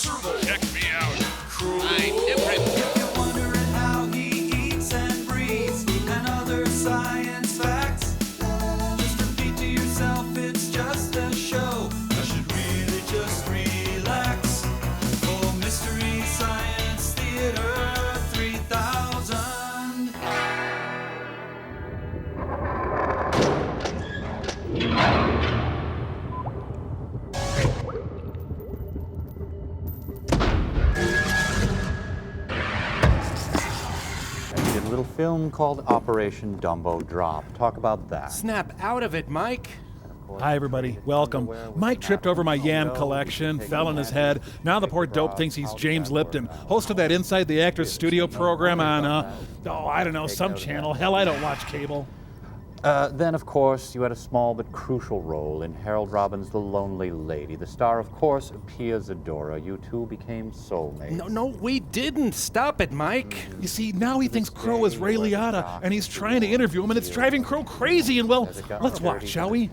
Check me out. I'm different. If you're wondering how he eats and breathes and other science facts, just repeat to yourself it's just a show. I should really just relax. For Mystery Science Theater 3000. A little film called Operation Dumbo Drop. Talk about that. Snap out of it, Mike. Hi, everybody. Welcome. Mike tripped over my yam collection, fell on his head. Now the poor dope thinks he's James Lipton, host of that Inside the Actors Studio program on, I don't know, some channel. Hell, I don't watch cable. Then, of course, you had a small but crucial role in Harold Robbins' The Lonely Lady. The star, of course, Pia Zadora. You two became soulmates. No, we didn't. Stop it, Mike. You see, now he thinks Crow is Ray Liotta, and he's trying to interview him, and it's driving Crow crazy, and well, let's watch, shall we?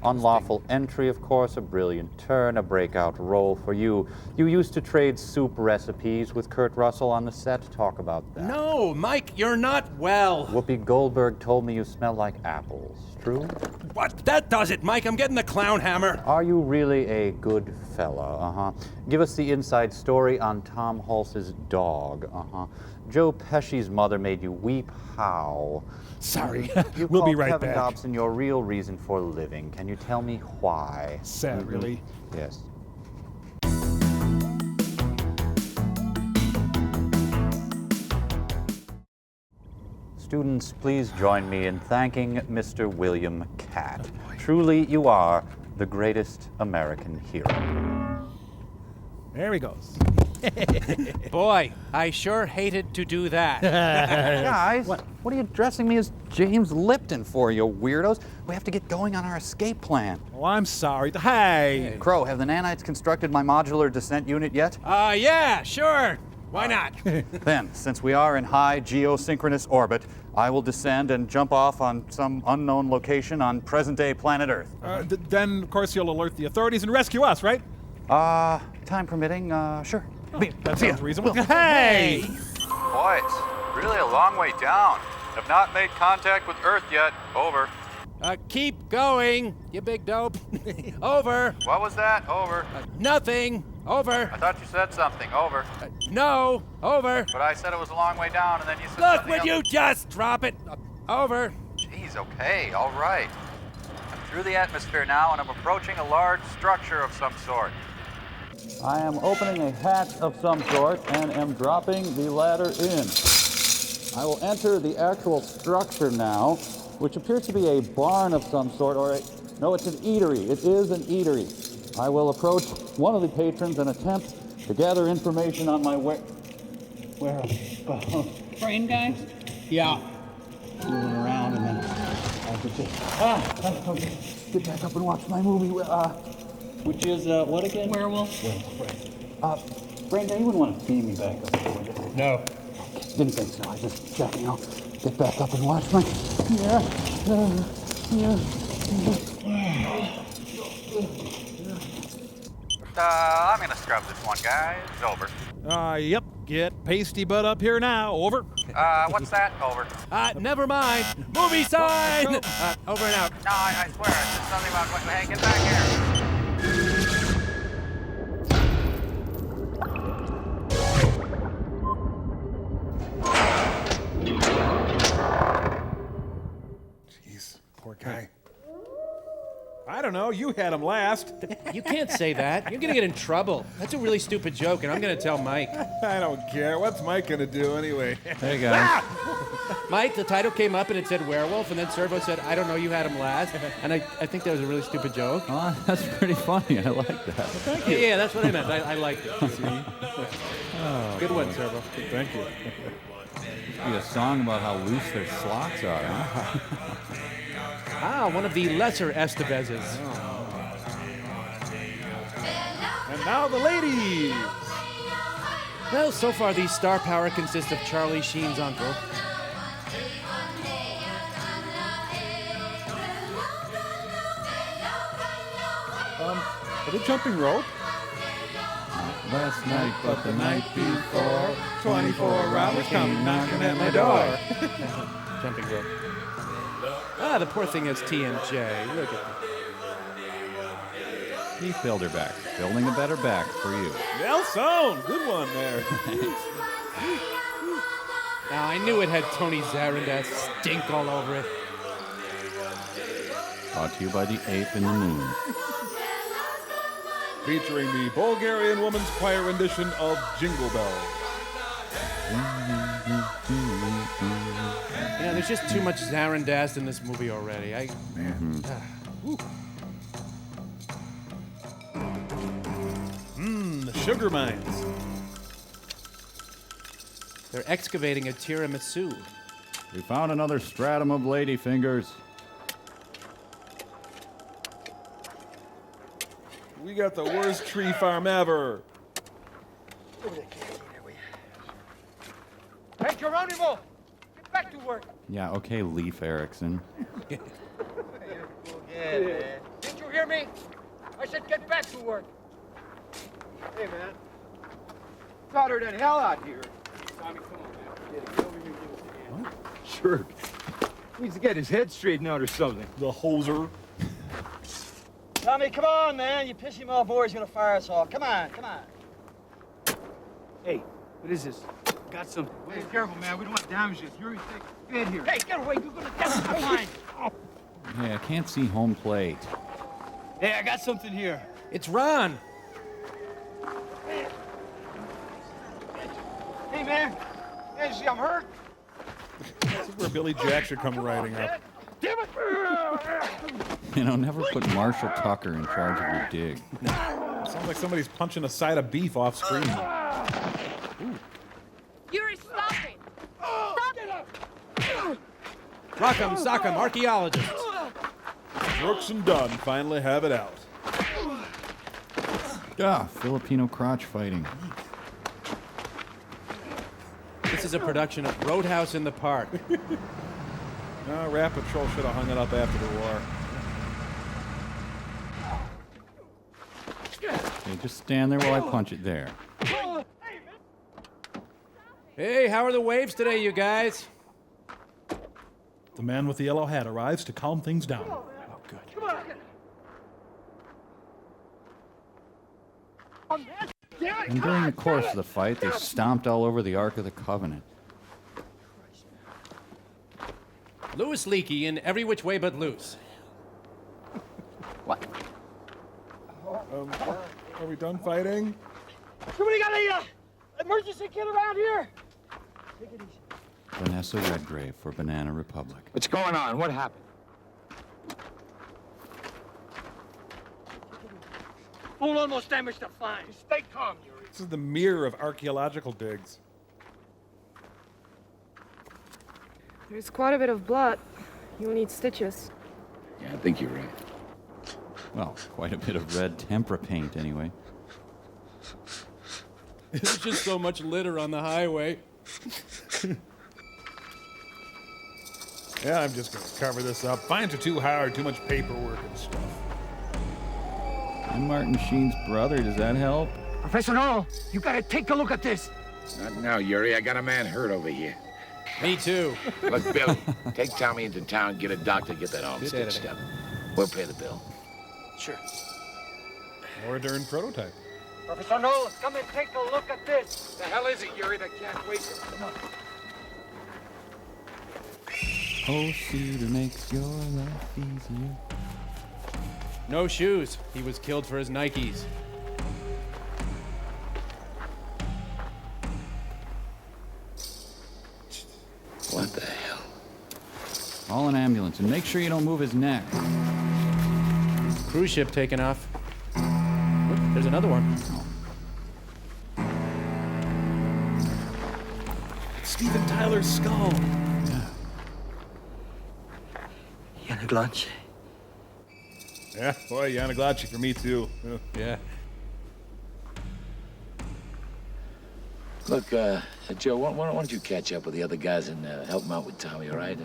Unlawful entry, of course, a brilliant turn, a breakout role for you. You used to trade soup recipes with Kurt Russell on the set. Talk about that. No, Mike, you're not well. Whoopi Goldberg told me you smell like apples. True? What? That does it, Mike. I'm getting the clown hammer. Are you really a good fella? Uh-huh. Give us the inside story on Tom Hulse's dog. Uh-huh. Joe Pesci's mother made you weep. How? Sorry. You We'll be called right Kevin back. Dobson your real reason for living. Can you tell me why? Sad, really. Yes. Students, please join me in thanking Mr. William Catt. Truly, you are the greatest American hero. There he goes. Boy, I sure hated to do that. Guys, what are you dressing me as James Lipton for, you weirdos? We have to get going on our escape plan. Oh, I'm sorry. Hey. Crow, have the nanites constructed my modular descent unit yet? Yeah, sure. Why not? Then, since we are in high geosynchronous orbit, I will descend and jump off on some unknown location on present-day planet Earth. Then, of course, you'll alert the authorities and rescue us, right? Time permitting, sure. That sounds reasonable. Hey! Boy, it's really a long way down. Have not made contact with Earth yet. Over. Keep going, you big dope. Over. What was that? Over. Nothing. Over. I thought you said something. Over. No. Over. But I said it was a long way down, and then you said Look, something would else. you just drop it? Over. Jeez, okay, all right. I'm through the atmosphere now, and I'm approaching a large structure of some sort. I am opening a hatch of some sort and am dropping the ladder in. I will enter the actual structure now, which appears to be a barn of some sort, no, it's an eatery. It is an eatery. I will approach one of the patrons and attempt to gather information on my Brain guy? Yeah. moving around, and then I could just okay, get back up and watch my movie. Which is, what again? Werewolf? Brandon, you wouldn't want to beam me back up there, would you? No. Didn't think so. I just checked, get back up and watch my. I'm gonna scrub this one, guys. Over. Yep. Get pasty butt up here now. Over. What's that? Over. Never mind. Movie sign. Over and out. No, I swear, it's just something about. Hey, get back here. Jeez, poor guy. I don't know. You had him last. You can't say that. You're gonna get in trouble. That's a really stupid joke, and I'm gonna tell Mike. I don't care. What's Mike gonna do anyway? Hey, guys. Mike, the title came up and it said Werewolf, and then Servo said, I don't know, you had him last. And I think that was a really stupid joke. Oh, that's pretty funny. I like that. Thank you. Yeah, that's what I meant. I liked it. See? Good one, Servo. Thank you. Be a song about how loose their slots are, huh? One of the lesser Estevezes. And now the ladies. Well, so far the star power consists of Charlie Sheen's uncle. Are they jumping rope? Last night, but the night before, 24 robbers come knocking at my door. Jumping rope. Ah, the poor thing has TMJ. Look at that. Keith Bilderback, building a better back for you. Well sewn. Good one there. Now, I knew it had Tony Zaranda's stink all over it. Brought to you by the Ape in the Moon. Featuring the Bulgarian Women's Choir rendition of Jingle Bell. You know, there's just too much Zarandast in this movie already. The sugar mines. They're excavating a tiramisu. We found another stratum of ladyfingers. We got the worst tree farm ever. Hey, Geronimo! Get back to work! Yeah, okay, Leif Erikson. Yeah, man. Did you hear me? I said get back to work. Hey, man. It's hotter than hell out here. Tommy, come on, man. Get over here and give us a hand. Sure. He needs to get his head straightened out or something. The hoser. Tommy, come on, man. You piss him off more, he's gonna fire us all. Come on, come on. Hey, what is this? Got something. Hey, careful, man. We don't want to damage this. You're in bed here. Hey, get away. You're gonna damage my line. Hey, I can't see home plate. Hey, I got something here. It's Ron. Hey, man. Hey, see, I'm hurt. This is where Billy Jack should come riding up. Damn it! You know, never put Marshall Tucker in charge of your dig. Sounds like somebody's punching a side of beef off screen. Yuri, stop it! Stop it! Rock'em sock'em, archaeologists. Brooks and Dunn finally have it out. Filipino crotch fighting. This is a production of Roadhouse in the Park. Rat Patrol should have hung it up after the war. Okay, just stand there while I punch it there. Hey, how are the waves today, you guys? The man with the yellow hat arrives to calm things down. Oh, good. And during the course of the fight, they stomped all over the Ark of the Covenant. Louis Leakey in Every Which Way But Loose. What? Are we done fighting? Somebody got a emergency kit around here? Take it easy. Vanessa Redgrave for Banana Republic. What's going on? What happened? Fool almost damaged the fine. Stay calm, Yuri. This is the mirror of archaeological digs. There's quite a bit of blood. You'll need stitches. Yeah, I think you're right. Well, quite a bit of red tempera paint, anyway. There's just so much litter on the highway. Yeah, I'm just gonna cover this up. Fines are too hard, too much paperwork and stuff. I'm Martin Sheen's brother. Does that help? Professor Norrell, you gotta take a look at this. Not now, Yuri. I got a man hurt over here. Me too. Look, Billy, take Tommy into town, get a doctor, get that arm Good stitched editing. up. We'll pay the bill. Sure. Or during prototype. Professor Norrell, come and take a look at this. The hell is it, Yuri? That can't wait. Come on. Oh, cedar makes your life easier. No shoes. He was killed for his Nikes. What the hell? Call an ambulance and make sure you don't move his neck. Cruise ship taking off. Look, there's another one. Steven Tyler's skull. Yanaglanche. Yeah, boy, Yanaglachi for me too. Yeah. Look, Joe, why don't you catch up with the other guys and help them out with Tommy, all right?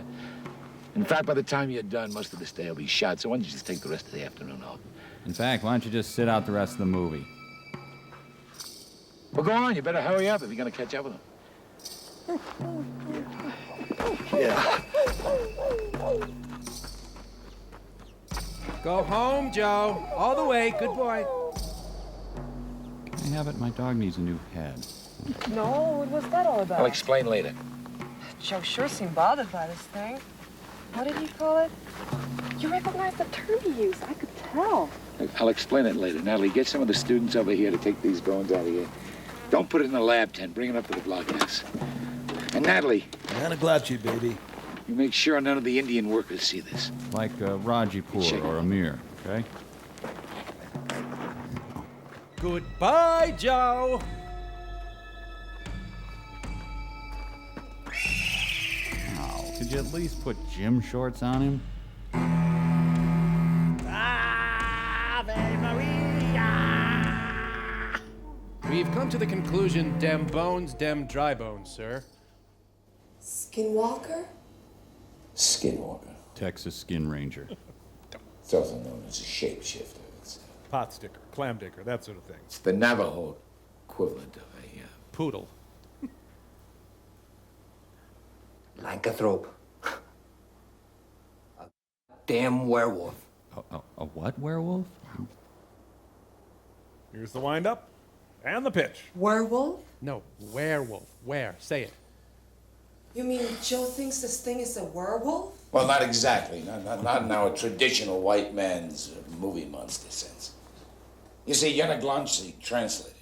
In fact, by the time you're done, most of this day will be shot, so why don't you just take the rest of the afternoon off? In fact, why don't you just sit out the rest of the movie? Well, go on. You better hurry up if you're going to catch up with them. Yeah. Go home, Joe. All the way. Good boy. Can I have it? My dog needs a new head. No, what was that all about? I'll explain later. Joe sure seemed bothered by this thing. What did he call it? You recognized the term he used. I could tell. I'll explain it later. Natalie, get some of the students over here to take these bones out of here. Don't put it in the lab tent. Bring it up to the blockhouse. And Natalie. Anaglachi, baby. You make sure none of the Indian workers see this. Like Rajipur or Amir, okay? Goodbye, Joe. Oh, could you at least put gym shorts on him? We've come to the conclusion, dem bones, dem dry bones, sir. Skinwalker? Skinwalker. Texas Skin Ranger. It's also known as a shapeshifter. It's Pot sticker, clam digger, that sort of thing. the Navajo equivalent of a Poodle. Lycanthrope. A damn werewolf. A what werewolf? Here's the windup and the pitch. Werewolf? No, werewolf. Where? Say it. You mean Joe thinks this thing is a werewolf? Well, not exactly. Not in our traditional white man's movie monster sense. You see, Yanaglanchi translated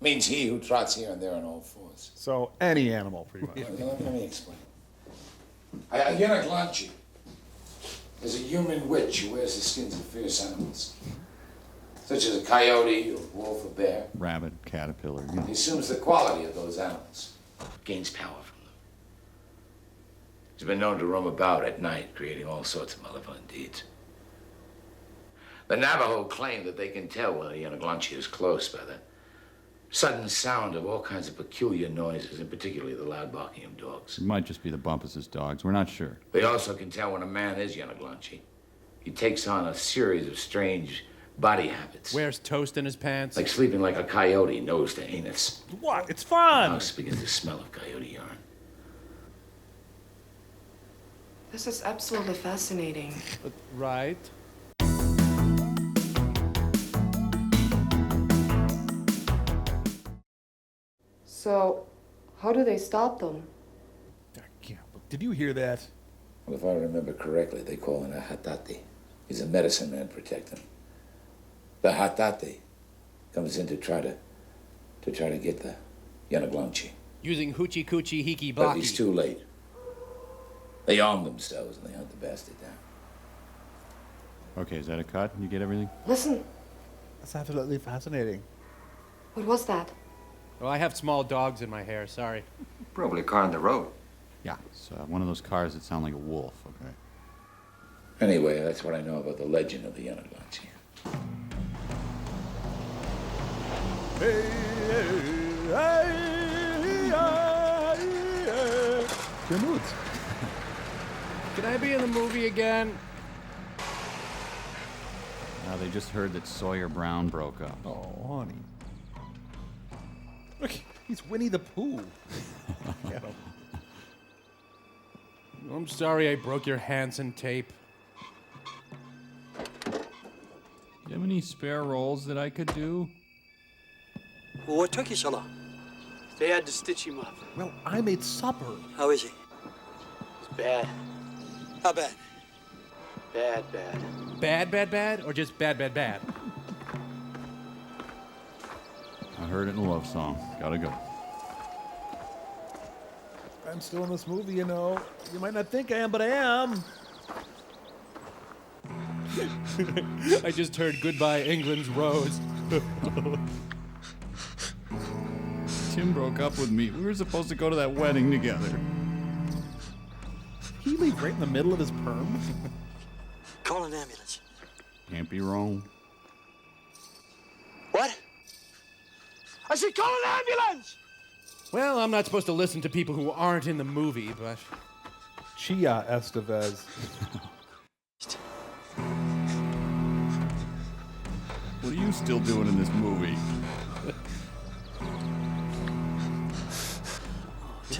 means he who trots here and there on all fours. So any animal, pretty much. Let me explain. A Yanaglanchi is a human witch who wears the skins of fierce animals, such as a coyote, or wolf, or bear. Rabbit, caterpillar. He assumes the quality of those animals, gains power from them. He's been known to roam about at night, creating all sorts of malevolent deeds. The Navajo claim that they can tell when a Yanaglanchi is close by the sudden sound of all kinds of peculiar noises, and particularly the loud barking of dogs. It might just be the Bumpus' dogs. We're not sure. They also can tell when a man is Yanaglanchi. He takes on a series of strange body habits. Wears toast in his pants. Like sleeping like a coyote, nose to anus. What? It's The fun! house begins to smell of coyote yarn. This is absolutely fascinating. Right. So, how do they stop them? Yeah, but did you hear that? Well, if I remember correctly, they call him a hatati. He's a medicine man protecting. The hatati comes in to try to get the Yanaglanchi. Using hoochie coochie hiki But blaki. he's too late. They arm themselves and they hunt the bastard down. Okay, is that a cut? You get everything? Listen, That's absolutely fascinating. what was that? Oh, I have small dogs in my hair. Sorry. Probably a car on the road. Yeah, it's one of those cars that sound like a wolf, okay? Anyway, that's what I know about the legend of the Yanaglanchi. Good moods. Can I be in the movie again? They just heard that Sawyer Brown broke up. Oh, honey. Look, he's Winnie the Pooh. Get him. I'm sorry I broke your Hansen tape. Do you have any spare rolls that I could do? Well, what took you so long? They had to stitch him up. Well, I made supper. How is he? It's bad. How bad? Bad. Bad, bad, bad? Or just bad, bad, bad? I heard it in a love song. Gotta go. I'm still in this movie, you know. You might not think I am, but I am. I just heard Goodbye England's Rose. Tim broke up with me. We were supposed to go to that wedding together. He leave right in the middle of his perm. Call an ambulance. Can't be wrong. What? I said call an ambulance! Well, I'm not supposed to listen to people who aren't in the movie, but... Chia Estevez. What are you still doing in this movie?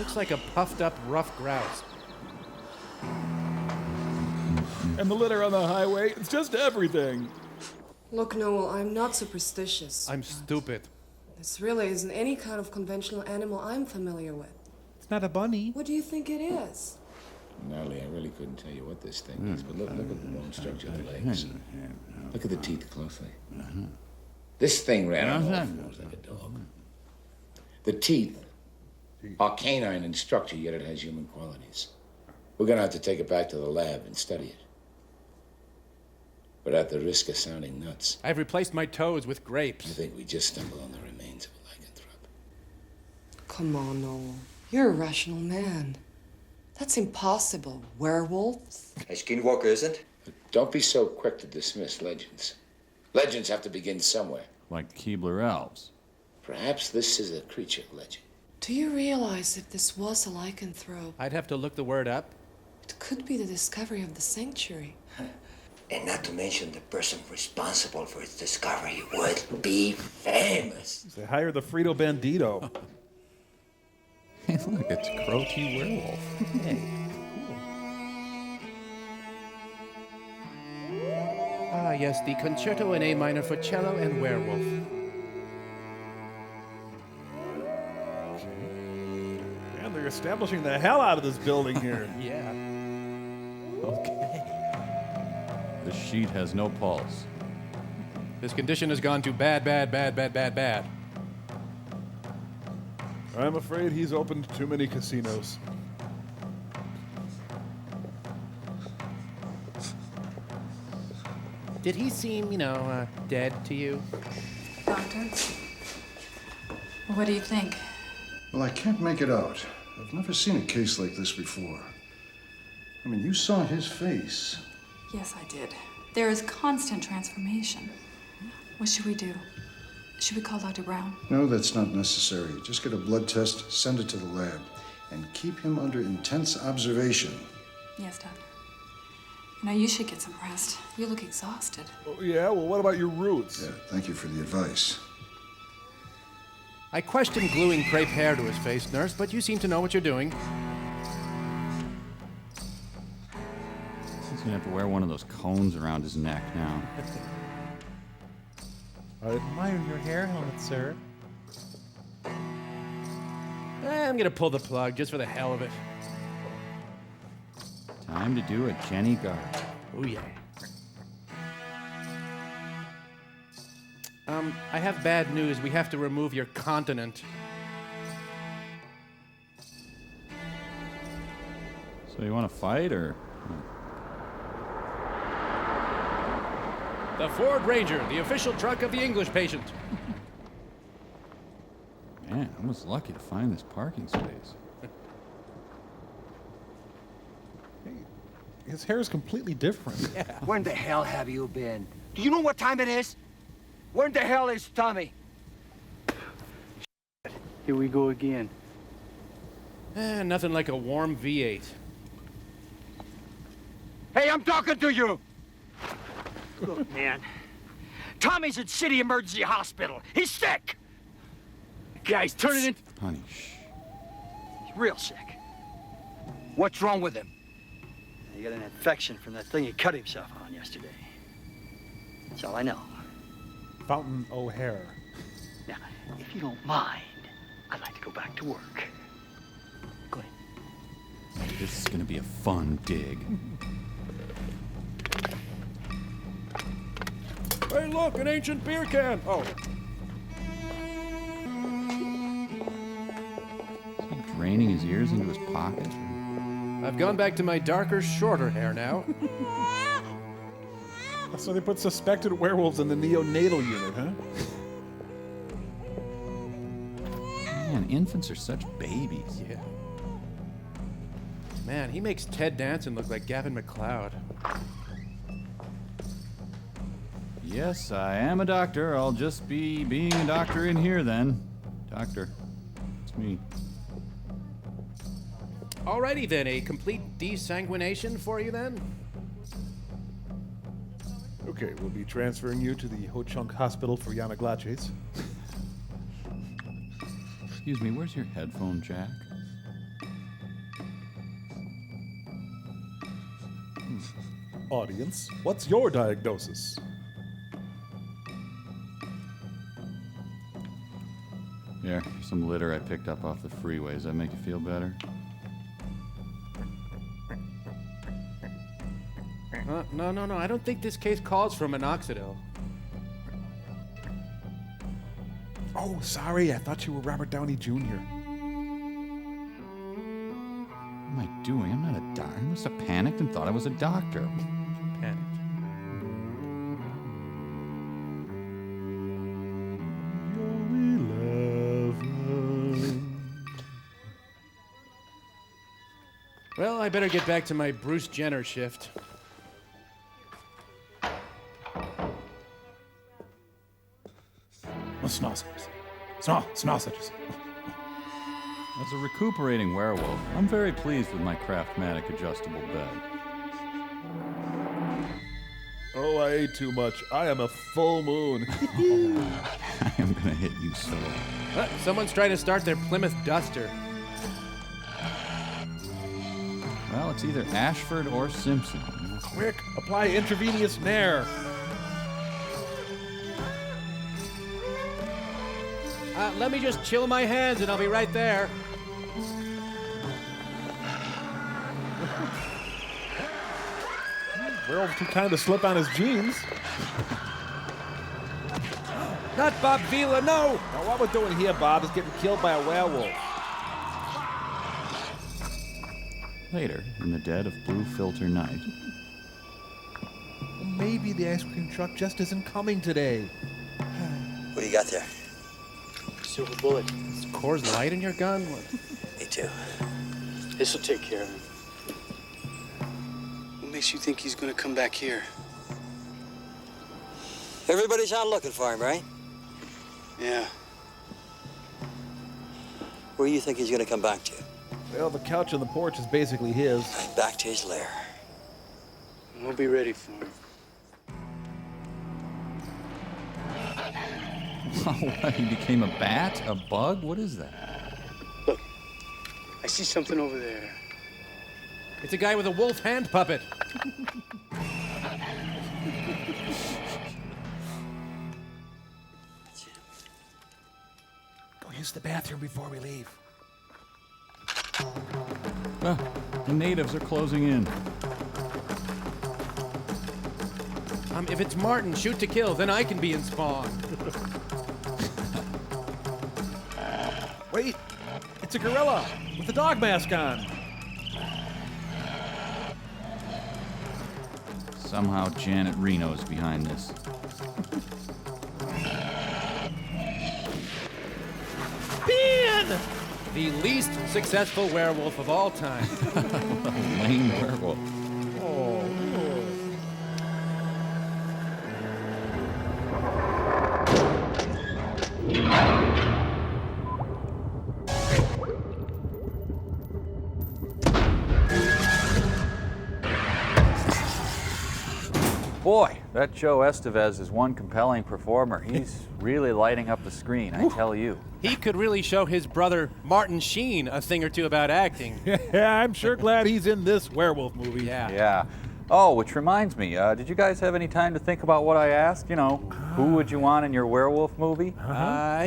Looks like a puffed up rough grouse. And the litter on the highway, it's just everything. Look, Noel, I'm not superstitious. I'm stupid. This really isn't any kind of conventional animal I'm familiar with. It's not a bunny. What do you think it is? Natalie, I really couldn't tell you what this thing is, but look at the bone structure of the legs. Look at the teeth closely. This thing ran on all fours like a dog. The teeth are canine in structure, yet it has human qualities. We're gonna have to take it back to the lab and study it. But at the risk of sounding nuts, I've replaced my toes with grapes. I think we just stumbled on the remains of a lycanthrope. Come on, Noel. You're a rational man. That's impossible. Werewolves? A skinwalker isn't? Don't be so quick to dismiss legends. Legends have to begin somewhere. Like Keebler elves. Perhaps this is a creature legend. Do you realize if this was a lycanthrope, I'd have to look the word up. it could be the discovery of the sanctuary? And not to mention the person responsible for its discovery would be famous. They hired the Frito Bandito. Hey, look, it's Crow T. Werewolf. Hey. Ah, yes, the Concerto in A minor for cello and werewolf. And they're establishing the hell out of this building here. Yeah. Okay. The sheet has no pulse. This condition has gone to bad, bad, bad, bad, bad, bad. I'm afraid he's opened too many casinos. Did he seem, dead to you? Doctor? What do you think? Well, I can't make it out. I've never seen a case like this before. I mean, you saw his face. Yes, I did. There is constant transformation. What should we do? Should we call Dr. Brown? No, that's not necessary. Just get a blood test, send it to the lab, and keep him under intense observation. Yes, Doctor. You should get some rest. You look exhausted. Oh, yeah? Well, what about your roots? Yeah, thank you for the advice. I questioned gluing crepe hair to his face, nurse, but you seem to know what you're doing. He's gonna have to wear one of those cones around his neck now. I admire your hair helmet, sir. I'm gonna pull the plug just for the hell of it. Time to do a Jenny Guard. Oh, yeah. I have bad news. We have to remove your continent. So you want to fight, or? The Ford Ranger, the official truck of the English patient. Man, I was lucky to find this parking space. His hair is completely different. Yeah. Where in the hell have you been? Do you know what time it is? Where in the hell is Tommy? Here we go again. Nothing like a warm V8. Hey, I'm talking to you! Look, man. Tommy's at City Emergency Hospital. He's sick! Guys, turn it in. Honey, shh. He's real sick. What's wrong with him? He got an infection from that thing he cut himself on yesterday. That's all I know. Fountain O'Hare. Now, if you don't mind, I'd like to go back to work. Go ahead. This is gonna be a fun dig. Hey, look, an ancient beer can. Oh. Is he draining his ears into his pockets? I've gone back to my darker, shorter hair now. So they put suspected werewolves in the neonatal unit, huh? Man, infants are such babies. Yeah. Man, he makes Ted Danson look like Gavin McLeod. Yes, I am a doctor. I'll just be being a doctor in here then. Doctor. It's me. Alrighty then, a complete desanguination for you then? Okay, we'll be transferring you to the Ho Chunk Hospital for Yanaglaches. Excuse me, where's your headphone jack? Audience, what's your diagnosis? Here, some litter I picked up off the freeway. Does that make you feel better? No. I don't think this case calls for minoxidil. Oh, sorry. I thought you were Robert Downey Jr. What am I doing? I'm not a doctor. I must have panicked and thought I was a doctor. Panicked. Well, I better get back to my Bruce Jenner shift. Sausages. As a recuperating werewolf, I'm very pleased with my Craftmatic adjustable bed. Oh, I ate too much. I am a full moon. I am gonna hit you so. Someone's trying to start their Plymouth Duster. Well, it's either Ashford or Simpson. Quick, apply intravenous Nair. Let me just chill my hands and I'll be right there. Werewolf too kind to slip on his jeans. Not Bob Vila, no! Now, what we're doing here, Bob, is getting killed by a werewolf. Later, in the dead of blue filter night. Maybe the ice cream truck just isn't coming today. What do you got there? Silver bullet. Is Coors Light in your gun? What? Me too. This'll take care of him. What makes you think he's gonna come back here? Everybody's out looking for him, right? Yeah. Where do you think he's gonna come back to? Well, the couch on the porch is basically his. Back to his lair. We'll be ready for him. What, he became a bat? A bug? What is that? Look, I see something over there. It's a guy with a wolf hand puppet. Go use the bathroom before we leave. The natives are closing in. If it's Martin, shoot to kill, then I can be in Spawn. Wait, it's a gorilla with a dog mask on. Somehow Janet Reno's behind this. Ben! The least successful werewolf of all time. Lame werewolf. Oh. Boy, that Joe Estevez is one compelling performer. He's really lighting up the screen, I tell you. He could really show his brother Martin Sheen a thing or two about acting. Yeah, I'm sure glad he's in this werewolf movie. Yeah. Oh, which reminds me, did you guys have any time to think about what I asked? You know, who would you want in your werewolf movie?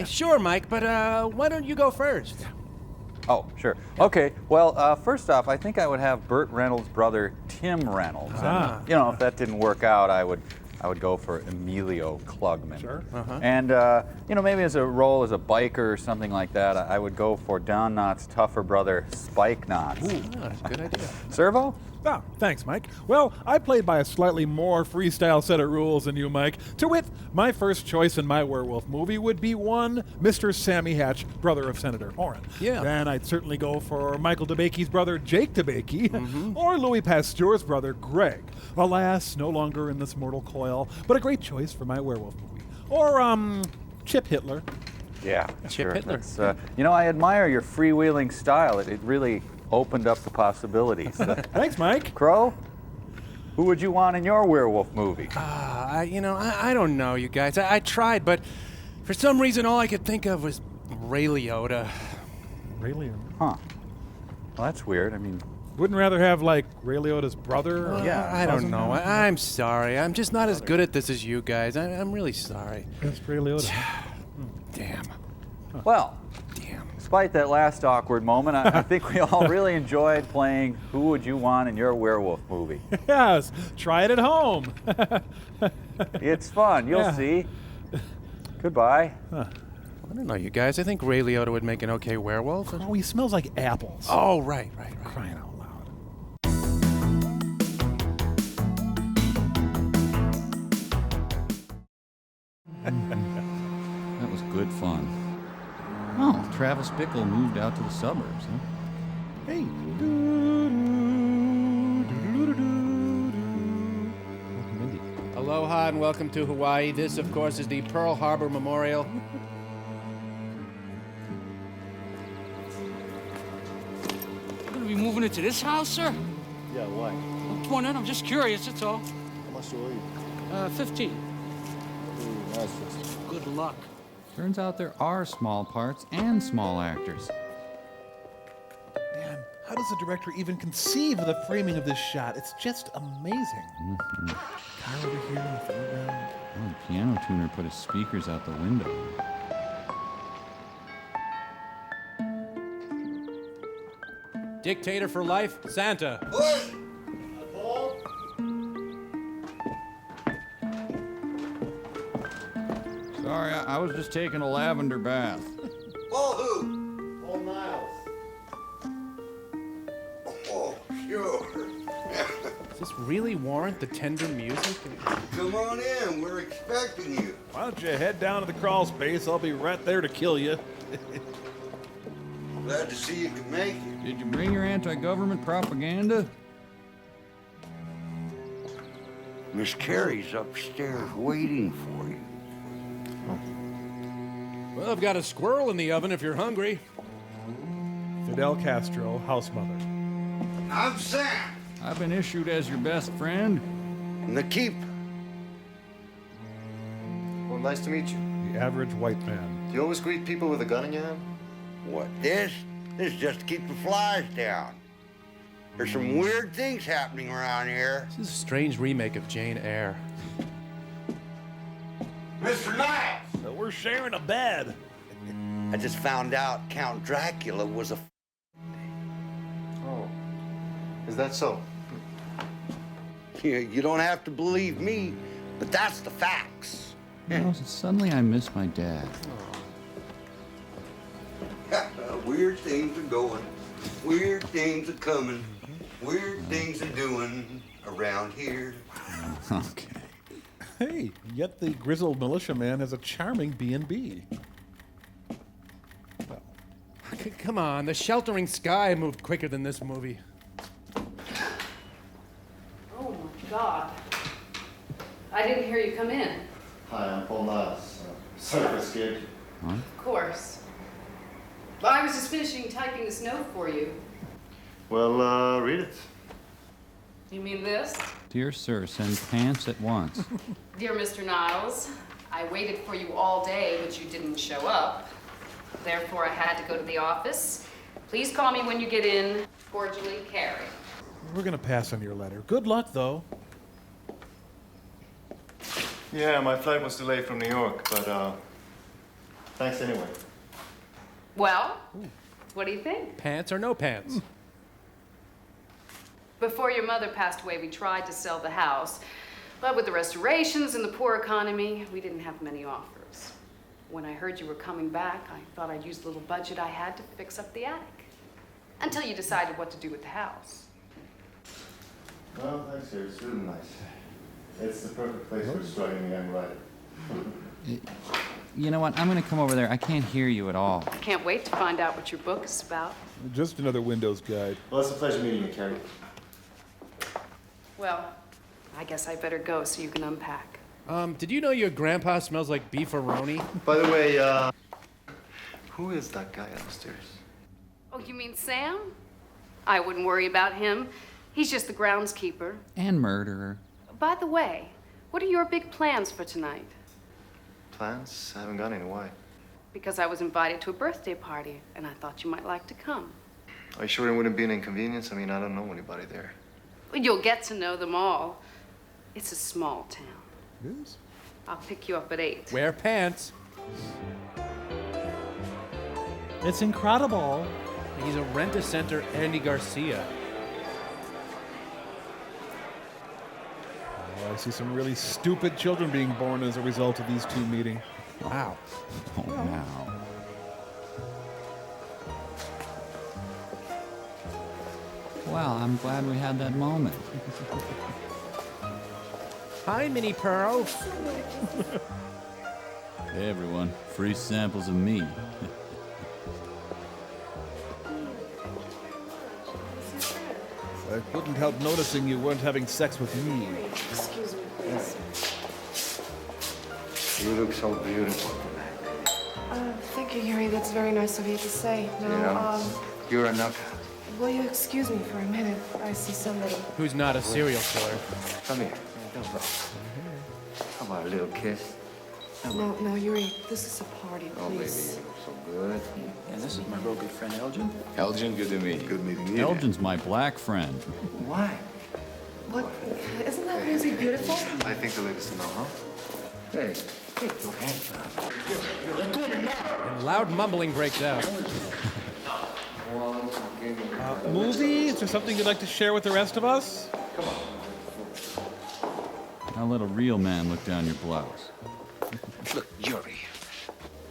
Sure, Mike, but why don't you go first? Oh, sure. Okay, well, first off, I think I would have Burt Reynolds' brother, Tim Reynolds. And, you know, if that didn't work out, I would go for Emilio Klugman. Sure. And, you know, maybe as a role as a biker or something like that, I would go for Don Knotts' tougher brother, Spike Knotts. Ooh, good idea. Servo? Oh, thanks, Mike. Well, I played by a slightly more freestyle set of rules than you, Mike. To wit, my first choice in my werewolf movie would be one Mr. Sammy Hatch, brother of Senator Orrin. Yeah. Then I'd certainly go for Michael DeBakey's brother, Jake DeBakey, or Louis Pasteur's brother, Greg. Alas, no longer in this mortal coil, but a great choice for my werewolf movie. Or, Chip Hitler. Yeah, Chip Hitler. You know, I admire your freewheeling style. It really opened up the possibilities. Thanks, Mike. Crow, who would you want in your werewolf movie? I don't know, you guys. I tried, but for some reason, all I could think of was Ray Liotta. Ray Liotta? Huh. Well, that's weird. I mean, Wouldn't rather have, like, Ray Liotta's brother? Or I don't know. I'm sorry. I'm just not as good at this as you guys. I'm really sorry. That's Ray Liotta. Damn. Well, despite that last awkward moment, I think we all really enjoyed playing Who Would You Want in Your Werewolf movie. Yes, try it at home. It's fun, you'll see. Goodbye. I don't know, you guys. I think Ray Liotta would make an okay werewolf. Oh, he smells like apples. Oh, right. Crying out loud. That was good fun. Oh, Travis Bickle moved out to the suburbs, huh? Hey. Aloha and welcome to Hawaii. This, of course, is the Pearl Harbor Memorial. You're gonna be moving into this house, sir? Yeah, why? Come on in, I'm just curious, that's all. How much do you owe you? 15. Ooh, nice. Good luck. Turns out there are small parts and small actors. Man, how does the director even conceive of the framing of this shot? It's just amazing. Car over here in the foreground. Oh, the piano tuner put his speakers out the window. Dictator for life, Santa. Sorry, I was just taking a lavender bath. Paul who? Paul Niles. Oh, sure. Does this really warrant the tender music? Come on in, we're expecting you. Why don't you head down to the crawl space? I'll be right there to kill you. Glad to see you can make it. Did you bring your anti-government propaganda? Miss Carrie's upstairs waiting for you. Well, I've got a squirrel in the oven if you're hungry. Fidel Castro, house mother. I'm Sam. I've been issued as your best friend. And the keep. Well, nice to meet you. The average white man. Do you always greet people with a gun in your hand? What, this? This is just to keep the flies down. There's some weird things happening around here. This is a strange remake of Jane Eyre. Mr. Niles! So we're sharing a bed. I just found out Count Dracula was a... Oh. Is that so? You don't have to believe me, but that's the facts. You know, suddenly I miss my dad. Weird things are going. Weird things are coming. Weird things are doing around here. Okay. Hey, yet the grizzled militiaman has a charming B&B. Come on, The Sheltering Sky moved quicker than this movie. Oh my God. I didn't hear you come in. Hi, I'm Paul Niles. Sorry for scared you. Huh? Of course. Well, I was just finishing typing this note for you. Well, read it. You mean this? Dear sir, send pants at once. Dear Mr. Niles, I waited for you all day, but you didn't show up. Therefore, I had to go to the office. Please call me when you get in. Cordially, Carrie. We're gonna pass on your letter. Good luck, though. Yeah, my flight was delayed from New York, but thanks anyway. Well, what do you think? Pants or no pants? Before your mother passed away, we tried to sell the house. But with the restorations and the poor economy, we didn't have many offers. When I heard you were coming back, I thought I'd use the little budget I had to fix up the attic. Until you decided what to do with the house. Well, thanks, here. It's really nice. It's the perfect place for a struggling young writer. You know what? I'm going to come over there. I can't hear you at all. I can't wait to find out what your book is about. Just another Windows guide. Well, it's a pleasure meeting you, Carrie. Well, I guess I better go so you can unpack. Did you know your grandpa smells like beefaroni? By the way, who is that guy upstairs? Oh, you mean Sam? I wouldn't worry about him. He's just the groundskeeper. And murderer. By the way, what are your big plans for tonight? Plans? I haven't got any. Why? Because I was invited to a birthday party, and I thought you might like to come. Are you sure it wouldn't be an inconvenience? I mean, I don't know anybody there. Well, you'll get to know them all. It's a small town. It is? I'll pick you up at 8. Wear pants. It's incredible. He's a rent-a-center Andy Garcia. Oh, I see some really stupid children being born as a result of these two meeting. Wow. Oh, now. Well, I'm glad we had that moment. Hi, Mini Pearl. Hey, everyone. Free samples of me. I couldn't help noticing you weren't having sex with me. Excuse me, please. You look so beautiful. Thank you, Yuri. That's very nice of you to say. Now, You're a knockout. will you excuse me for a minute? I see somebody. Who's not a serial killer. Come here. Don't go. How about a little kiss? No, Yuri. This is a party, Oh, baby, you please. look so good. And this is my real good friend Elgin. Elgin, good to meet you. Good meeting you. Elgin's my black friend. Why? What? Isn't that music beautiful? I think the ladies to know, huh? Hey, take your hands up. And loud mumbling breaks out. Movie? Is there something you'd like to share with the rest of us? Now let a real man look down your blouse. Look, Yuri,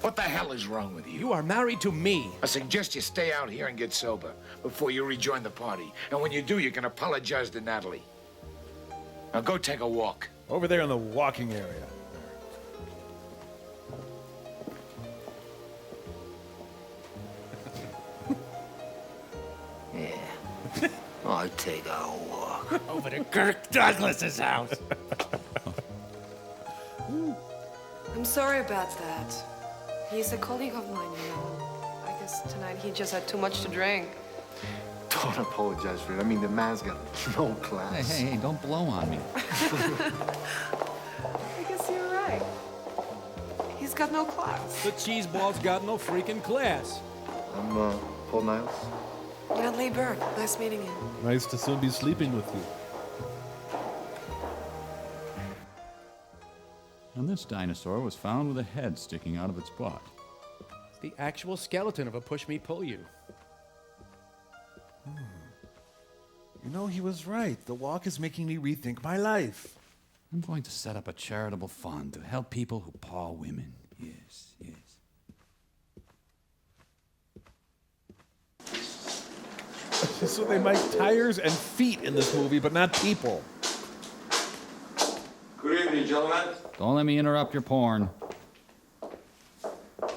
what the hell is wrong with you? You are married to me. I suggest you stay out here and get sober before you rejoin the party. And when you do, you can apologize to Natalie. Now go take a walk. Over there in the walking area. Yeah. I'll take a walk. Over to Kirk Douglas's house. I'm sorry about that. He's a colleague of mine, you know. I guess tonight he just had too much to drink. Don't apologize for it. I mean, the man's got no class. Hey, don't blow on me. I guess you're right. He's got no class. The cheese ball's got no freaking class. I'm, Paul Niles. Natalie Burke, nice meeting you. Nice to soon be sleeping with you. And this dinosaur was found with a head sticking out of its butt. It's the actual skeleton of a push-me-pull-you. You know, he was right. The walk is making me rethink my life. I'm going to set up a charitable fund to help people who paw women. Yes, yes. So they make tires and feet in this movie, but not people. Good evening, gentlemen. Don't let me interrupt your porn. Good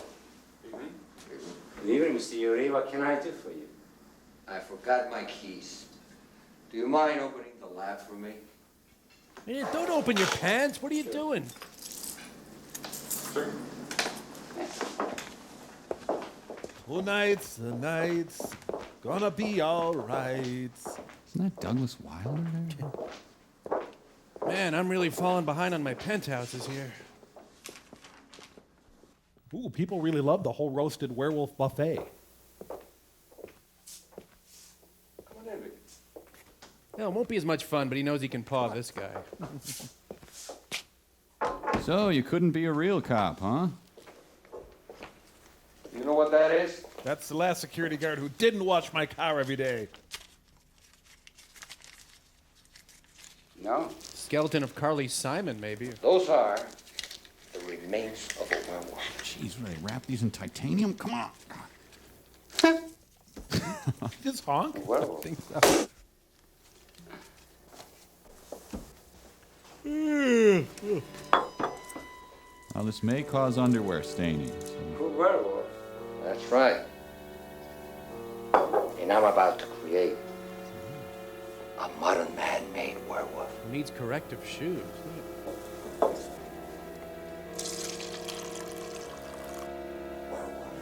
evening, Mr. Yuri. What can I do for you? I forgot my keys. Do you mind opening the lab for me? Man, don't open your pants. What are you doing? The night's gonna be all right. Isn't that Douglas Wilder there? Man, I'm really falling behind on my penthouses here. Ooh, people really love the whole roasted werewolf buffet. No, it won't be as much fun, but he knows he can paw this guy. So, you couldn't be a real cop, huh? You know what that is? That's the last security guard who didn't wash my car every day. No. Skeleton of Carly Simon, maybe. Those are the remains of a werewolf. Jeez, really wrap these in titanium? Come on. Just honk? A werewolf. I think so. Now, this may cause underwear staining. Good werewolf. That's right. And I'm about to create a modern man-made werewolf. Who needs corrective shoes?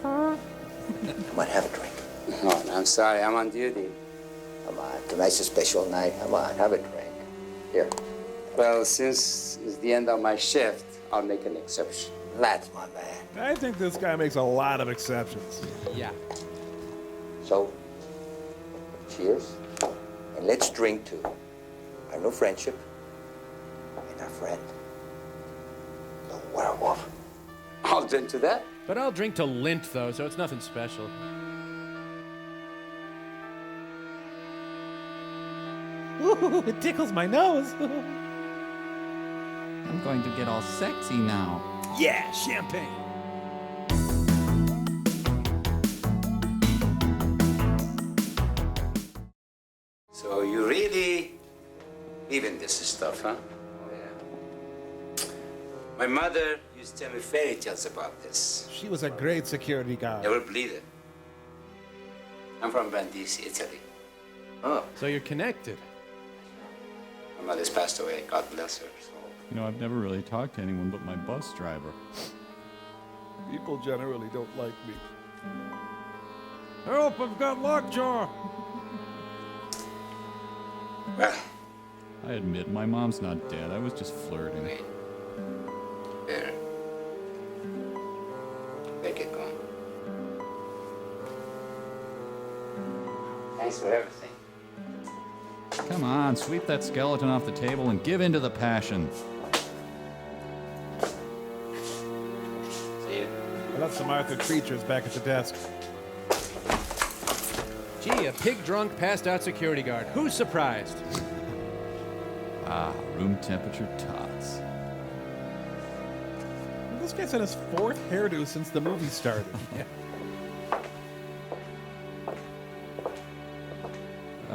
Come on, have a drink. Oh, I'm sorry. I'm on duty. Come on, tonight's a special night. Come on, have a drink. Here. Well, since it's the end of my shift, I'll make an exception. That's my man. I think this guy makes a lot of exceptions. Yeah. So, Cheers. And let's drink to our new friendship and our friend, the werewolf. I'll drink to that. But I'll drink to lint, though, so it's nothing special. Ooh, it tickles my nose. I'm going to get all sexy now. Yeah, champagne. So you really believe in this stuff, huh? Oh, yeah. My mother used to tell me fairy tales about this. She was a great security guard. Never believe it. I'm from Brindisi, Italy. Oh. So you're connected. My mother's passed away, God bless her. So. You know, I've never really talked to anyone but my bus driver. People generally don't like me. Help, I've got lockjaw. Well. I admit, my mom's not dead. I was just flirting. Wait. Here. Make it go. Thanks for everything. Come on, sweep that skeleton off the table and give in to the passion. See you. I left some Arthur creatures back at the desk. Gee, a pig-drunk, passed-out security guard. Who's surprised? Ah, room temperature tots. This guy's had his 4th hairdo since the movie started. Yeah.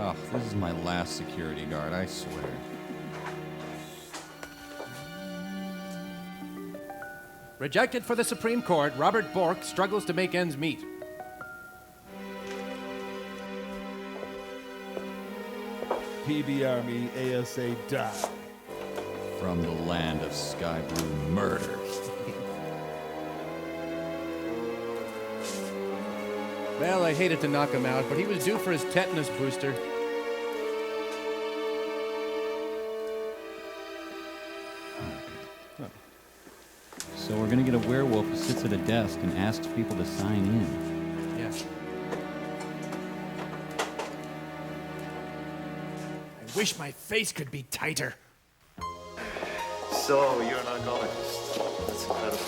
Oh, this is my last security guard, I swear. Rejected for the Supreme Court, Robert Bork struggles to make ends meet. PB Army, ASA, die. From the land of sky blue murder. Well, I hated to knock him out, but he was due for his tetanus booster. So we're gonna get a werewolf who sits at a desk and asks people to sign in. Yeah. I wish my face could be tighter. So, you're an oncologist. That's incredible.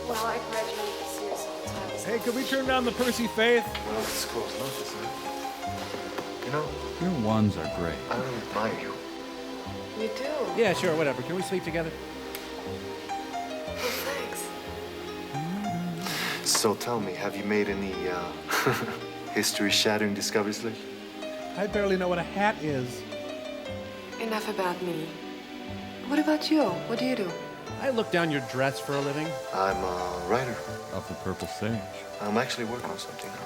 Well, I graduated this year, so it's time to Hey, could we turn down the Percy Faith? Well, it's close enough, isn't it? You know, Your ones are great. I really admire you. You do? Yeah, sure, whatever. Can we sleep together? Well, thanks. So tell me, have you made any, history-shattering discoveries lately? I barely know what a hat is. Enough about me. What about you? What do you do? I look down your dress for a living. I'm a writer. Of the Purple Sage. I'm actually working on something now.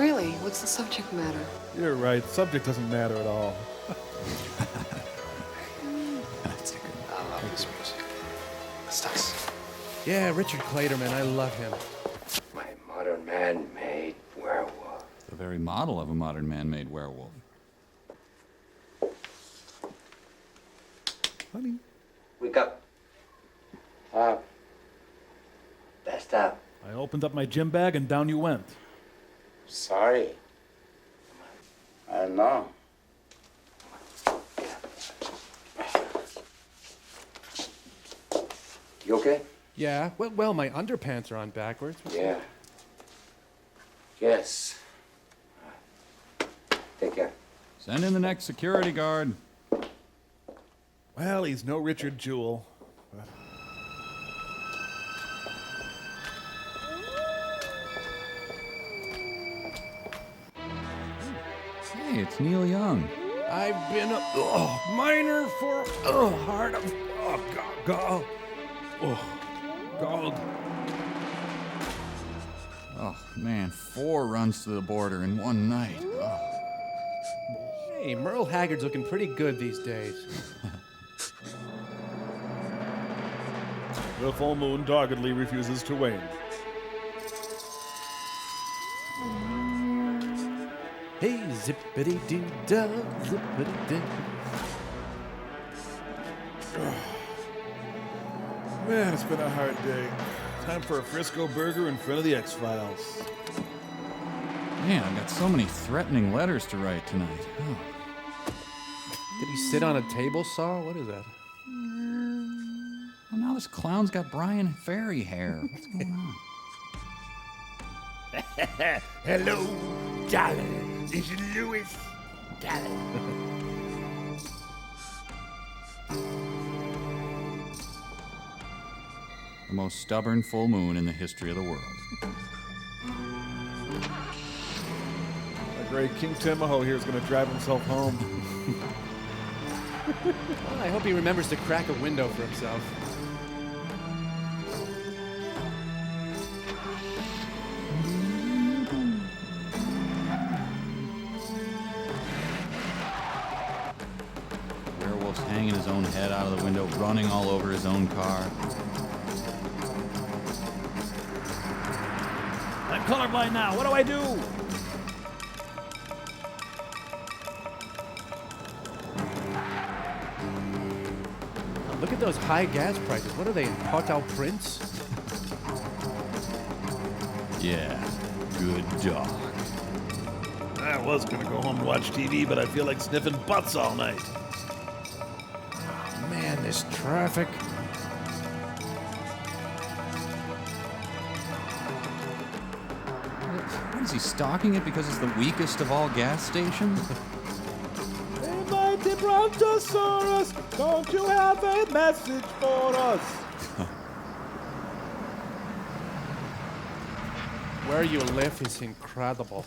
Really? What's the subject matter? You're right. Subject doesn't matter at all. That's a good I love this music. That's nice. Yeah, Richard Clayderman. I love him. My modern man-made werewolf. The very model of a modern man-made werewolf. Honey. Wake up. Best up. I opened up my gym bag and down you went. Sorry. I don't know. You okay? Yeah, well, my underpants are on backwards. Yeah. Yes. Take care. Send in the next security guard. Well, he's no Richard Jewell. Hey, it's Neil Young. I've been a miner for heart of God. Oh, man, 4 runs to the border in one night. Oh. Hey, Merle Haggard's looking pretty good these days. The full moon doggedly refuses to wane. Hey, zippity-doo-dah, zippity-doo. Man, it's been a hard day. Time for a Frisco burger in front of the X-Files. Man, I've got so many threatening letters to write tonight. Oh. Did he sit on a table saw? What is that? Well, now this clown's got Brian Ferry hair. What's going on? Hello, darling. This is Louis, darling. The most stubborn full moon in the history of the world. The great King Timoho here is going to drive himself home. Well, I hope he remembers to crack a window for himself. Werewolf's hanging his own head out of the window, running all over his own car. I'm colorblind now. What do I do? Look at those high gas prices. What are they in Port-au-Prince? Yeah, good dog. I was going to go home and watch TV, but I feel like sniffing butts all night. Man, this traffic. What is he, stalking it because it's the weakest of all gas stations? Hey, mighty Brontosaurus, don't you have a message for us? Where you live is incredible.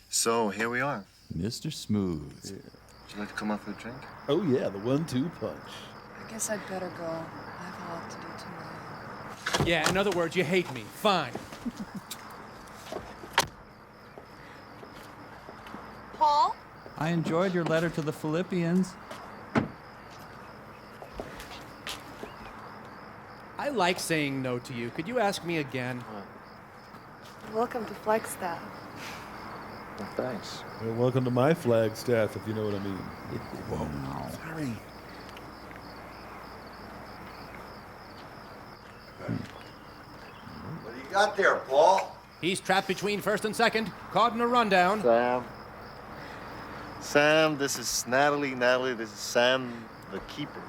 So, here we are. Mr. Smooth. Yeah. Would you like to come out for a drink? Oh, yeah, the 1-2 punch. I guess I'd better go. I have a lot to do tomorrow. Yeah, in other words, you hate me. Fine. Paul? I enjoyed your letter to the Philippians. I like saying no to you. Could you ask me again? Welcome to Flagstaff. Well, thanks. Well, welcome to my Flagstaff, if you know what I mean. Whoa. Sorry. What do you got there, Paul? He's trapped between first and second, caught in a rundown. Sam, this is Natalie. Natalie, this is Sam, the keeper.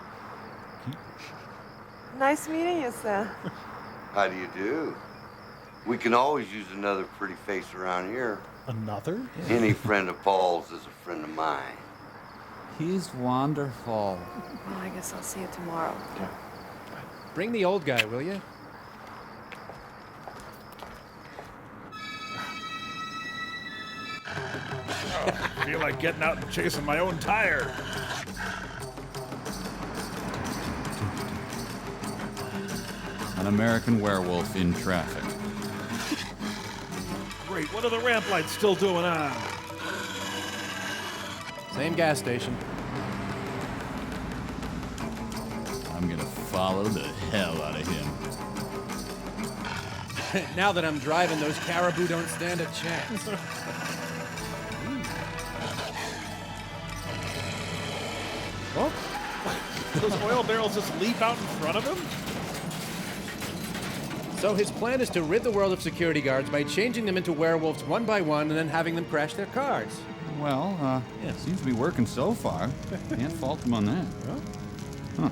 Nice meeting you, Sam. How do you do? We can always use another pretty face around here. Another? Any friend of Paul's is a friend of mine. He's wonderful. Well, I guess I'll see you tomorrow. Yeah. Bring the old guy, will you? I feel like getting out and chasing my own tire. An American werewolf in traffic. Great, what are the ramp lights still doing on? Same gas station. I'm gonna follow the hell out of him. Now that I'm driving, those caribou don't stand a chance. Oh, those oil barrels just leap out in front of him? So his plan is to rid the world of security guards by changing them into werewolves one by one and then having them crash their cars. Well, yeah, seems to be working so far. Can't fault him on that. Huh.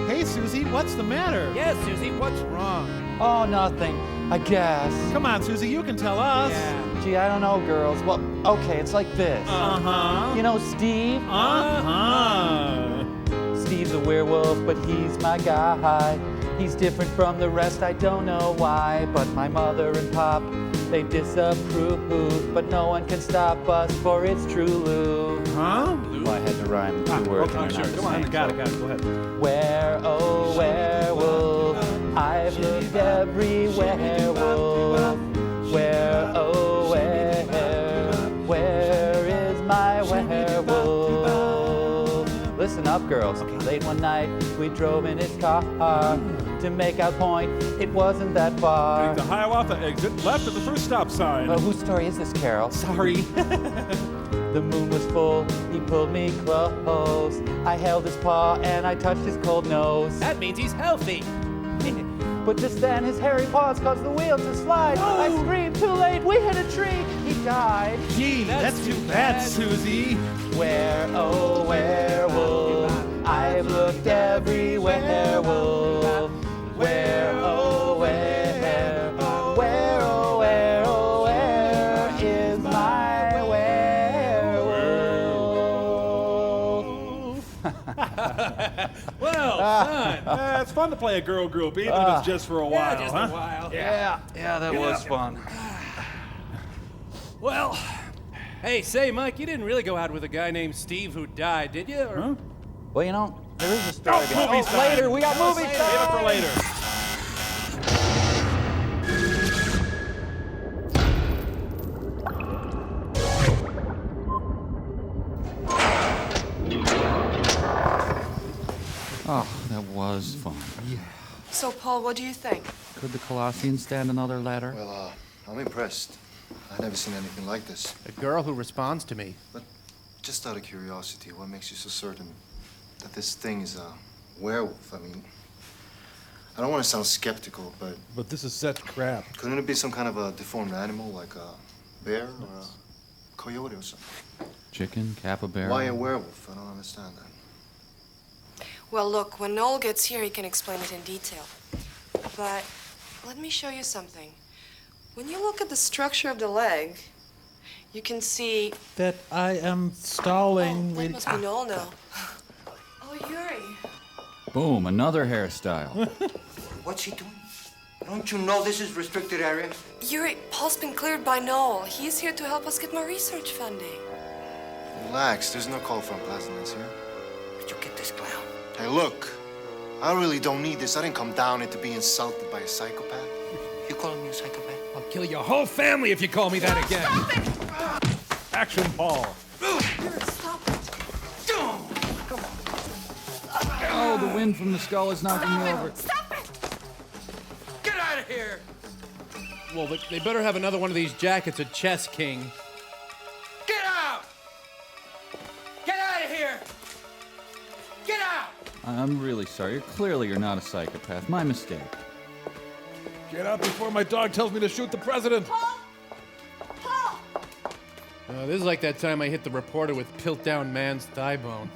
Hey, Susie, what's the matter? Yes, Susie, what's wrong? Oh, nothing. I guess. Come on, Susie, you can tell us. Yeah. Gee, I don't know, girls. Well, okay, it's like this. Uh-huh. You know Steve? Uh-huh. Steve's a werewolf, but he's my guy. He's different from the rest, I don't know why. But my mother and pop, they disapprove. But no one can stop us, for it's true, Lou. Huh? Well, I had to rhyme the two words. Okay, sure. Come on, got it. Go ahead. Where, oh, werewolf, I've looked everywhere, wolf. Where, oh, where is my werewolf? Listen up, girls. Late one night, we drove in his car. To make out point, it wasn't that far. Take the Hiawatha exit, left at the first stop sign. Whose story is this, Carol? Sorry. The moon was full, he pulled me close. I held his paw and I touched his cold nose. That means he's healthy. But just then his hairy paws caused the wheel to slide. No! I screamed, too late, we hit a tree, he died. Gee, that's too bad, Susie. Where, oh, werewolf, I've looked everywhere, wolf. Where, oh, where, oh, where is my werewolf? Well done. It's fun to play a girl group, even if it's just for a while, just huh? a while. Yeah, that was fun. Well, hey, say, Mike, you didn't really go out with a guy named Steve who died, did you? Or... Huh? Well, you know, there is a story behind movie time. later, we got movie time. Save it for later. Oh, that was fun. So, Paul, what do you think? Could the Colossians stand another ladder? Well, I'm impressed. I've never seen anything like this. A girl who responds to me. But just out of curiosity, what makes you so certain that this thing is a werewolf? I mean, I don't want to sound skeptical, but... But this is such crap. Couldn't it be some kind of a deformed animal, like a bear or a coyote or something? Chicken, capybara. Why a werewolf? I don't understand that. Well, look, when Noel gets here, he can explain it in detail. But let me show you something. When you look at the structure of the leg, you can see... That I am stalling. That must be Noel now. Oh, Yuri. Boom, another hairstyle. What's he doing? Don't you know this is restricted area? Yuri, Paul's been cleared by Noel. He's here to help us get more research funding. Relax, there's no call for unpleasantness here. Where'd you get this clown? Hey, look, I really don't need this. I didn't come down here to be insulted by a psychopath. You calling me a psychopath? I'll kill your whole family if you call me that again. Stop it! Action, Paul. Yuri, stop it! Oh, the wind from the skull is knocking me over. Stop it! Get out of here! Well, they better have another one of these jackets at Chess King. Get out! Get out of here! Get out! I'm really sorry. Clearly you're not a psychopath. My mistake. Get out before my dog tells me to shoot the president. Paul! Paul! This is like that time I hit the reporter with Piltdown Man's thigh bone.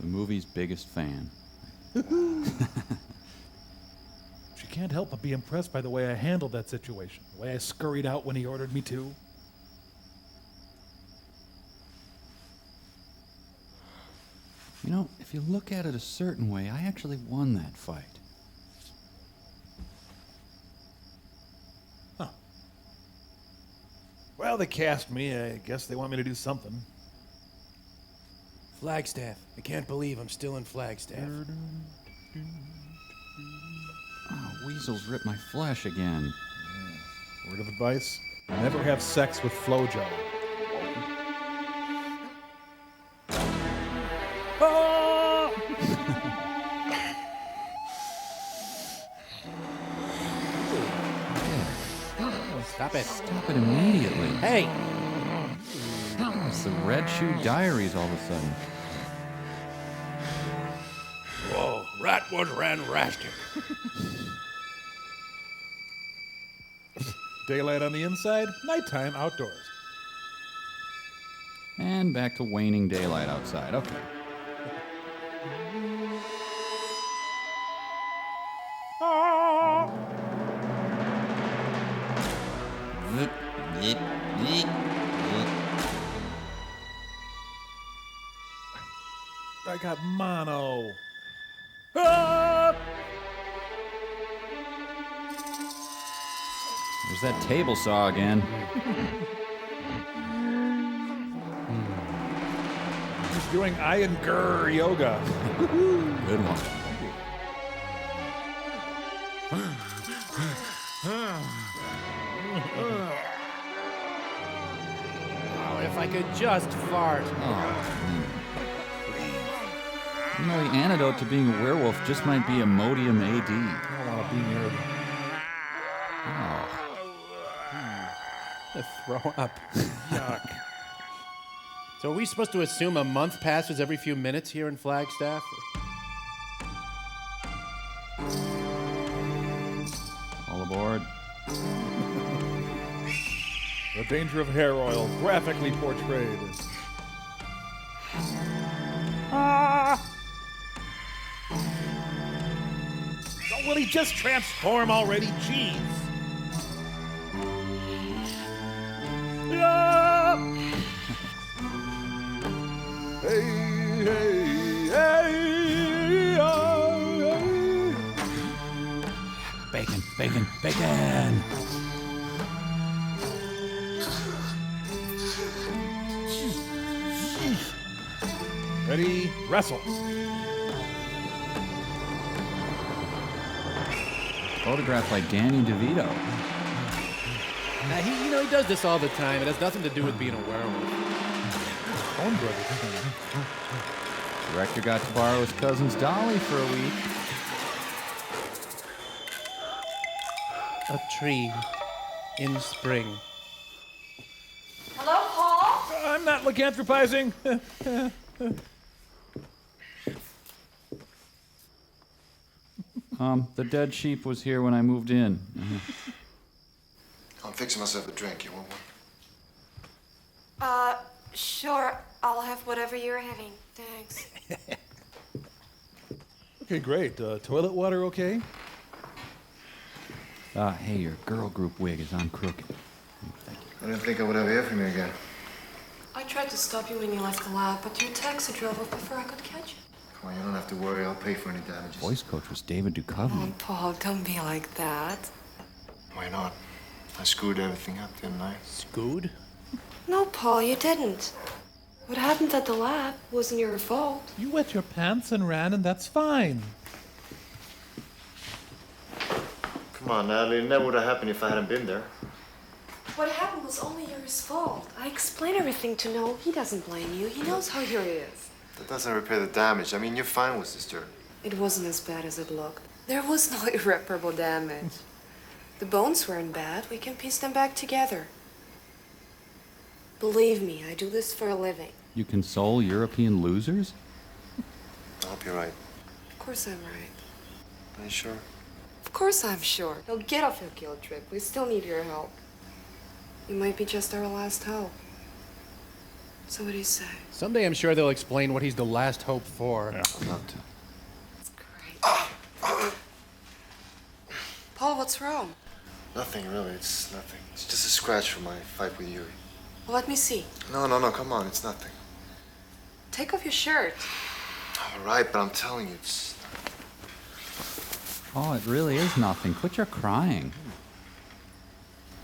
The movie's biggest fan. She can't help but be impressed by the way I handled that situation, the way I scurried out when he ordered me to. You know, if you look at it a certain way, I actually won that fight. Huh. Well, they cast me. I guess they want me to do something. Flagstaff. I can't believe I'm still in Flagstaff. Oh, weasels ripped my flesh again. Word of advice, never have sex with FloJo. Stop it. Stop it immediately. Hey! It's the Red Shoe Diaries all of a sudden. Whoa, rat was ran rastic. Daylight on the inside, nighttime outdoors. And back to waning daylight outside. Okay. I got mono. There's that table saw again. He's doing Iyengar yoga. Good one. Oh, if I could just fart. You know, the antidote to being a werewolf just might be Imodium AD. I don't want to be near him. Oh. gonna throw up. Yuck. So are we supposed to assume a month passes every few minutes here in Flagstaff? All aboard. The danger of hair oil, graphically portrayed. Ah! Oh, will he just transform already? Jeez. Ah! Hey, hey, hey, hey. Bacon, bacon, bacon! Ready, wrestle. Photographed by Danny DeVito. Now, he does this all the time. It has nothing to do with being a werewolf. Coen Brothers. Director got to borrow his cousin's dolly for a week. A tree in spring. Hello, Paul? I'm not lycanthropizing. The dead sheep was here when I moved in. I'm fixing myself a drink. You want one? Sure. I'll have whatever you're having. Thanks. Okay, great. Toilet water okay? Hey, your girl group wig is on crooked. I didn't think I would ever hear from you again. I tried to stop you when you left the lab, but your taxi drove off before I could catch you. Come on, you don't have to worry. I'll pay for any damages. Voice coach was David Duchovny. Oh, Paul, don't be like that. Why not? I screwed everything up, didn't I? Screwed? No, Paul, you didn't. What happened at the lab wasn't your fault. You wet your pants and ran, and that's fine. Come on, Natalie. It never would have happened if I hadn't been there. What happened was only your fault. I explained everything to Noel. He doesn't blame you. He knows how Yuri is. That doesn't repair the damage. I mean, you're fine with this dirt. It wasn't as bad as it looked. There was no irreparable damage. The bones weren't bad. We can piece them back together. Believe me, I do this for a living. You console European losers? I hope you're right. Of course I'm right. Are you sure? Of course I'm sure. He'll get off your guilt trip. We still need your help. You might be just our last hope. So what do you say? Someday I'm sure they'll explain what he's the last hope for. I'd love to. Paul, what's wrong? Nothing, really. It's nothing. It's just a scratch from my fight with Yuri. Well, let me see. No, come on. It's nothing. Take off your shirt. All right, but I'm telling you, it's... Oh, it really is nothing. Quit your crying.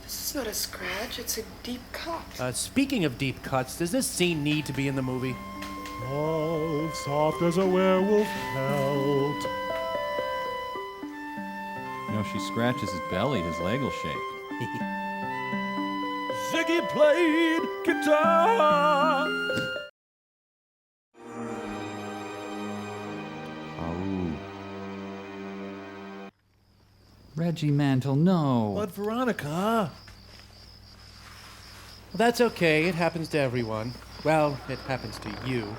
This is not a scratch. It's a deep cut. Speaking of deep cuts, does this scene need to be in the movie? Oh, soft as a werewolf pelt. You know, she scratches his belly, his leg will shake. Ziggy played guitar. Oh. Reggie Mantle, no. But Veronica. Well, that's okay. It happens to everyone. Well, it happens to you.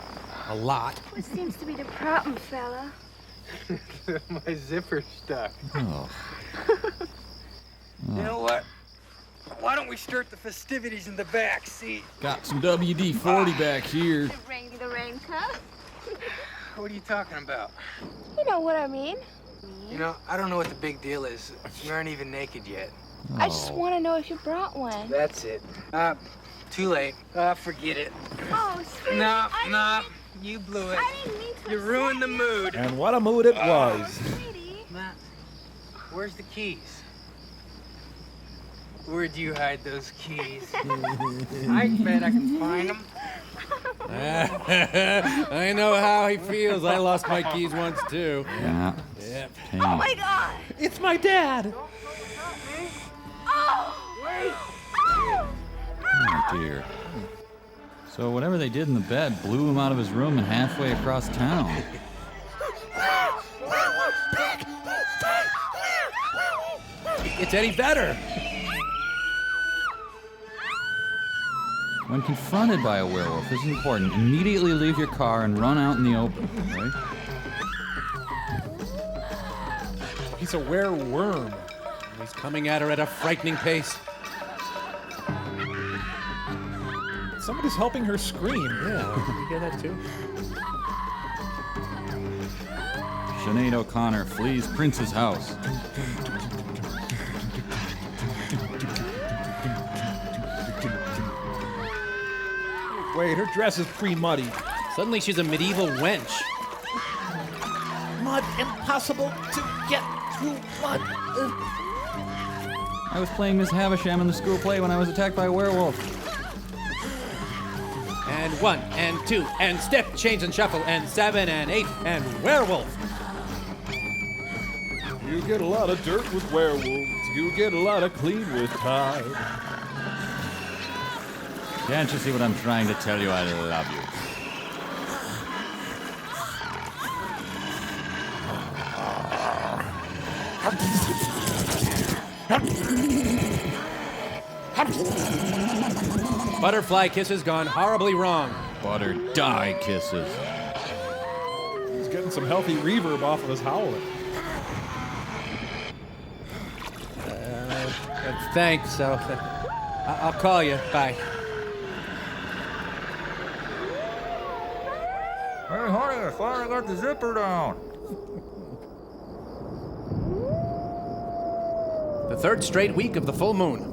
A lot. What seems to be the problem, fella? My zipper's stuck. Oh. You know what? Why don't we start the festivities in the back seat? Got some WD-40 back here. The raincoat? What are you talking about? You know what I mean. You know, I don't know what the big deal is. You aren't even naked yet. I just want to know if you brought one. That's it. Too late. Forget it. Oh, sweetie. No, you blew it. I didn't mean to You ruined the mood. And what a mood it was. Matt, where's the keys? Where'd you hide those keys? I bet I can find them. I know how he feels. I lost my keys once, too. Yeah. Yep. Oh, my God. It's my dad. Oh, Oh, dear. So whatever they did in the bed blew him out of his room and halfway across town. It's any better. When confronted by a werewolf, this is important. Immediately leave your car and run out in the open, right? He's a wereworm. He's coming at her at a frightening pace. Somebody's helping her scream. Yeah, you hear that too? Sinead O'Connor flees Prince's house. Wait, her dress is pre-muddy. Suddenly she's a medieval wench. Mud, impossible to get through mud. I was playing Miss Havisham in the school play when I was attacked by a werewolf. And 1, and 2, and step, change and shuffle, and 7, and 8, and werewolf. You get a lot of dirt with werewolves. You get a lot of clean with tide. Can't you see what I'm trying to tell you? I love you. Butterfly kisses gone horribly wrong. Butter die kisses. He's getting some healthy reverb off of his howling. Thanks, I'll call you. Bye. Hey, honey, I finally got the zipper down. The third straight week of the full moon.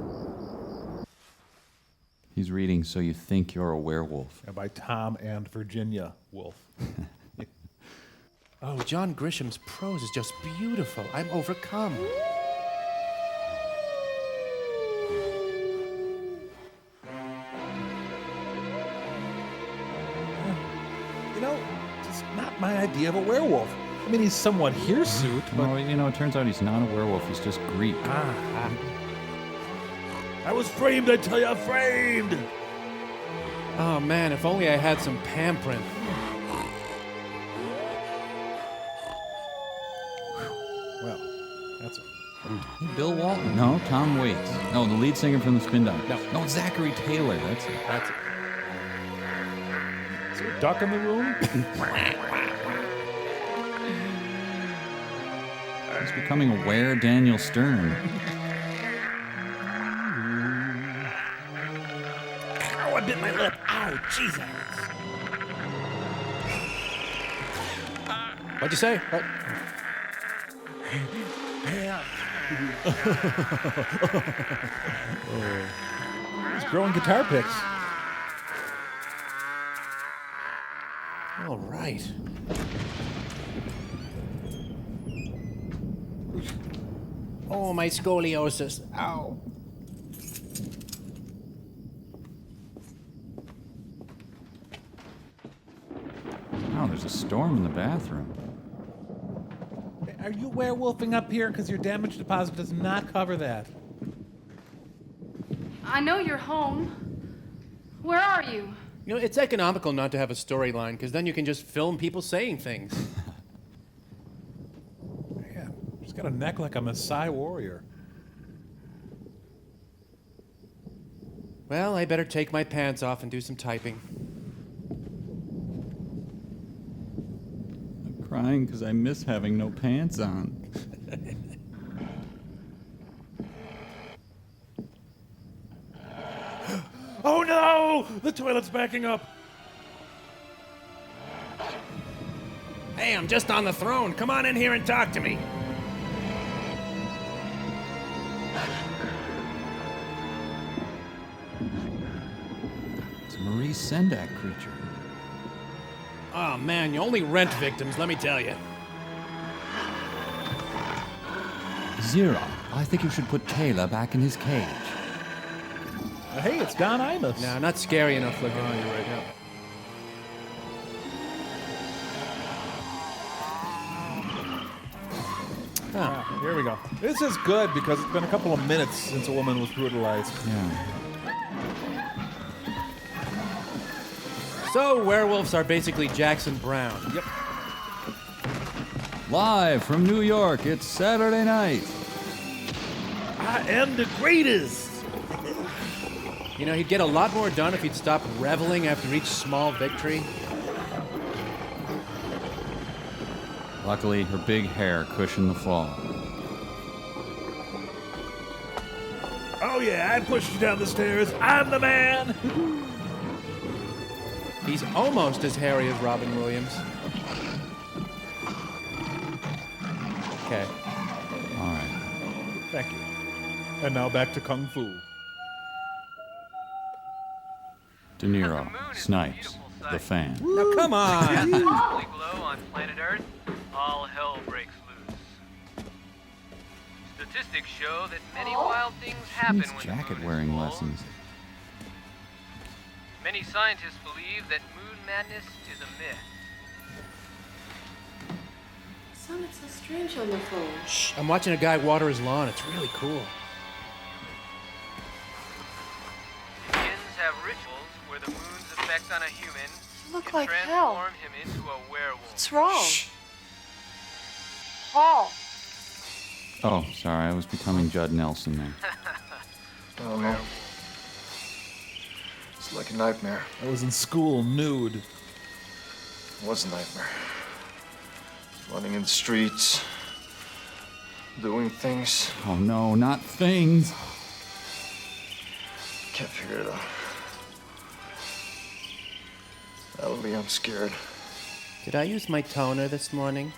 He's reading So You Think You're a Werewolf. By Tom and Virginia Woolf. Oh, John Grisham's prose is just beautiful. I'm overcome. You know, it's not my idea of a werewolf. I mean, he's somewhat hirsute, but... Well, you know, it turns out he's not a werewolf. He's just Greek. I was framed, I tell you, framed! Oh, man, if only I had some pamprin. Well, that's... Bill Walton? No, Tom Waits. No, the lead singer from the Spin Doctors. No, Zachary Taylor. That's it. That's it. Is there a duck in the room? He's becoming a were Daniel Stern. Ow, I bit my lip. Ow, Jesus. What'd you say? What? He's growing guitar picks. All right. Oh, my scoliosis. Ow. Oh, there's a storm in the bathroom. Are you werewolfing up here? Because your damage deposit does not cover that. I know you're home. Where are you? You know, it's economical not to have a storyline, because then you can just film people saying things. Yeah, she's got a neck like a Maasai warrior. Well, I better take my pants off and do some typing. I'm crying because I miss having no pants on. Oh no! The toilet's backing up. Hey, I'm just on the throne. Come on in here and talk to me. It's a Maurice Sendak creature. Oh, man, you only rent victims, let me tell you. Zero, I think you should put Taylor back in his cage. Hey, it's Don Imus. No, not scary enough looking. Oh, you're right. Yeah. Ah, here we go. This is good because it's been a couple of minutes since a woman was brutalized. Yeah. So, werewolves are basically Jackson Brown. Yep. Live from New York, it's Saturday night. I am the greatest. You know, he'd get a lot more done if he'd stop reveling after each small victory. Luckily, her big hair cushioned the fall. Oh yeah, I'd push you down the stairs. I'm the man. He's almost as hairy as Robin Williams. Okay. All right. Thank you. And now back to Kung Fu. De Niro, Snipes, the fan. Now come on! As the holy glow on planet Earth, all hell breaks loose. Statistics show that many wild things happen Needs when the jacket moon is wearing full. lessons. Many scientists believe that moon madness is a myth. Sounded so strange on the phone. Shh, I'm watching a guy water his lawn. It's really cool. Indians have rituals where the moon's effect on a human You look can like transform hell. him into a werewolf. What's wrong? Paul. Oh, sorry, I was becoming Judd Nelson there. I don't know. It's like a nightmare. I was in school nude. It was a nightmare. Running in the streets, doing things. Oh no, not things. Can't figure it out. Ellie, I'm scared. Did I use my toner this morning?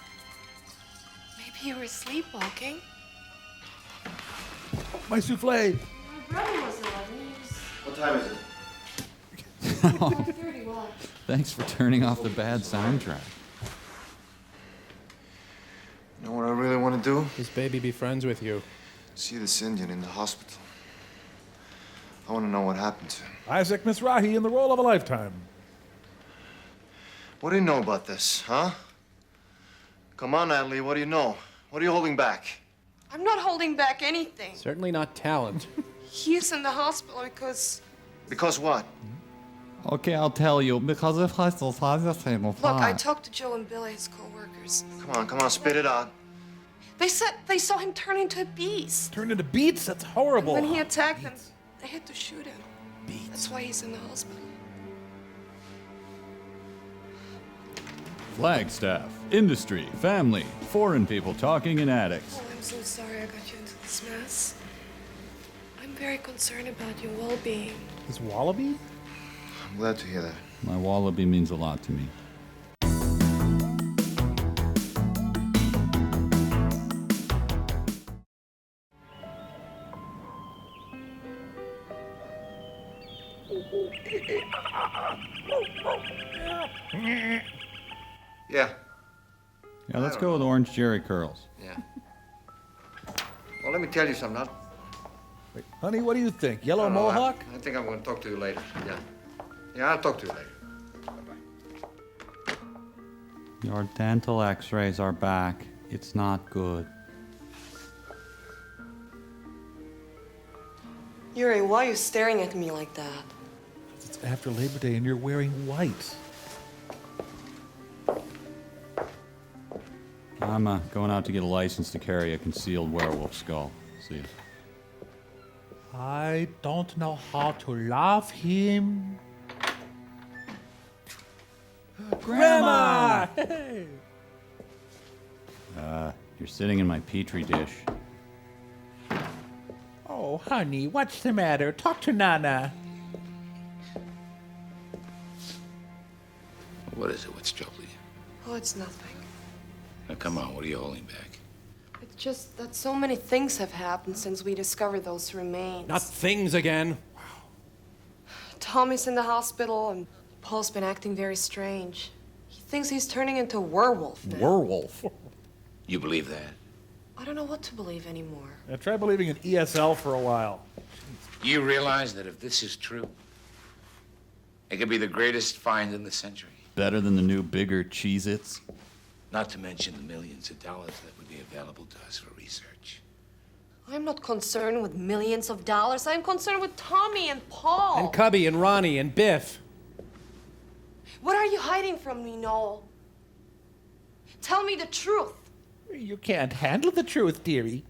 Maybe you were sleepwalking. My souffle. My brother was 11. What time is it? 5:31. Thanks for turning off the bad soundtrack. You know what I really want to do? His baby be friends with you. See this Indian in the hospital. I want to know what happened to him. Isaac Mizrahi in the role of a lifetime. What do you know about this, huh? Come on, Natalie, what do you know? What are you holding back? I'm not holding back anything. Certainly not talent. He's in the hospital because... Because what? Okay, I'll tell you. Because if I still saw the table. Look, I talked to Joe and Billy, his co-workers. Come on, spit it out. They said they saw him turn into a beast. Turned into beets? That's horrible. When he attacked them, they had to shoot him. That's why he's in the hospital. Flagstaff, industry, family, foreign people talking in attics. Oh, I'm so sorry I got you into this mess. I'm very concerned about your well-being. His wallaby? I'm glad to hear that. My wallaby means a lot to me. Yeah. Yeah, let's go with orange jerry curls. Yeah. Well, let me tell you something. Wait, honey, what do you think? Yellow mohawk? I think I'm going to talk to you later. Yeah. Yeah, I'll talk to you later. Your dental x-rays are back. It's not good. Yuri, why are you staring at me like that? It's after Labor Day and you're wearing white. I'm going out to get a license to carry a concealed werewolf skull. See you. I don't know how to love him. Grandma! Hey! You're sitting in my petri dish. Oh, honey, what's the matter? Talk to Nana. What is it? What's troubling you? Oh, it's nothing. Now, come on, what are you holding back? It's just that so many things have happened since we discovered those remains. Not things again. Tommy's in the hospital, and Paul's been acting very strange. He thinks he's turning into a werewolf now. Werewolf? You believe that? I don't know what to believe anymore. Yeah, try believing in ESL for a while. You realize that if this is true, it could be the greatest find in the century. Better than the new, bigger Cheez-Its? Not to mention the millions of dollars that would be available to us for research. I'm not concerned with millions of dollars. I'm concerned with Tommy and Paul. And Cubby and Ronnie and Biff. What are you hiding from me, Noel? Tell me the truth. You can't handle the truth, dearie.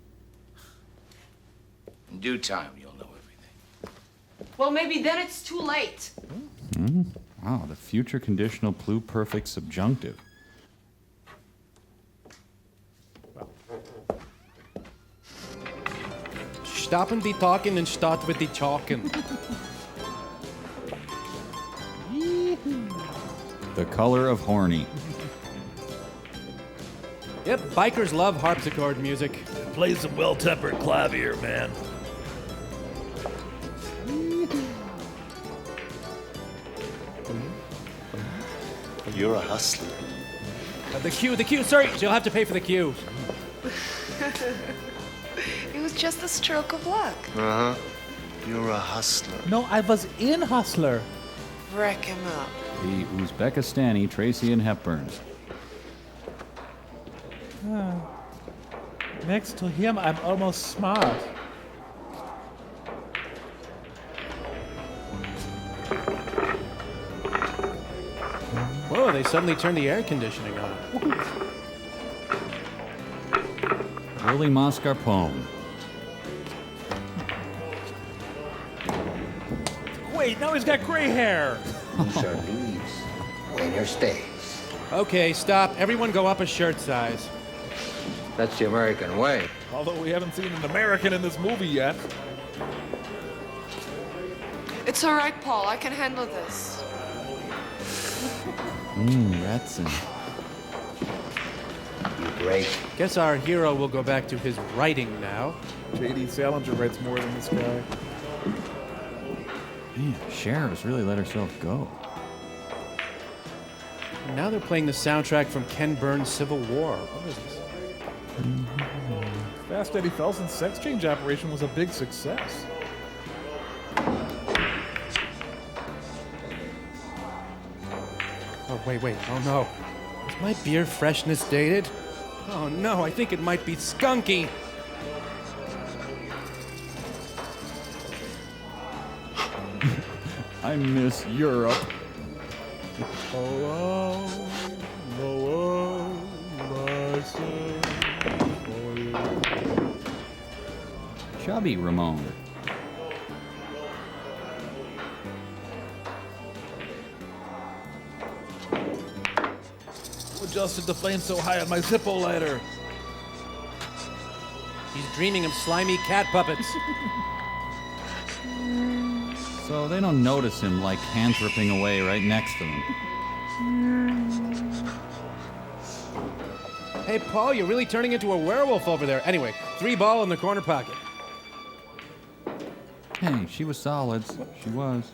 In due time, you'll know everything. Well, maybe then it's too late. Wow, the future conditional pluperfect subjunctive. Stoppen die talking and start with the chalking. The color of horny. Yep, bikers love harpsichord music. Play some well-tempered clavier, man. You're a hustler. The cue, sorry, you'll have to pay for the cue. It was just a stroke of luck. Uh-huh. You're a hustler. No, I was in Hustler. Wreck him up. The Uzbekistani Tracy and Hepburn. Next to him, I'm almost smart. Whoa, they suddenly turned the air conditioning on. Willie Mascarpone. Wait, now he's got gray hair. Sir leaves, winner stays. Okay, stop. Everyone go up a shirt size. That's the American way. Although we haven't seen an American in this movie yet. It's all right, Paul. I can handle this. Retson. You break. Guess our hero will go back to his writing now. J.D. Salinger writes more than this guy. Man, Cher has really let herself go. And now they're playing the soundtrack from Ken Burns' Civil War. What is this? Fast Eddie Felson's sex change operation was a big success. Oh, wait. Oh, no. Is my beer freshness dated? Oh, no, I think it might be skunky. I miss Europe. Chubby Ramon. Who adjusted the flame so high on my Zippo lighter? He's dreaming of slimy cat puppets. So they don't notice him like cantripping away right next to them. Hey, Paul, you're really turning into a werewolf over there. Anyway, 3 ball in the corner pocket. Hey, she was solids. She was.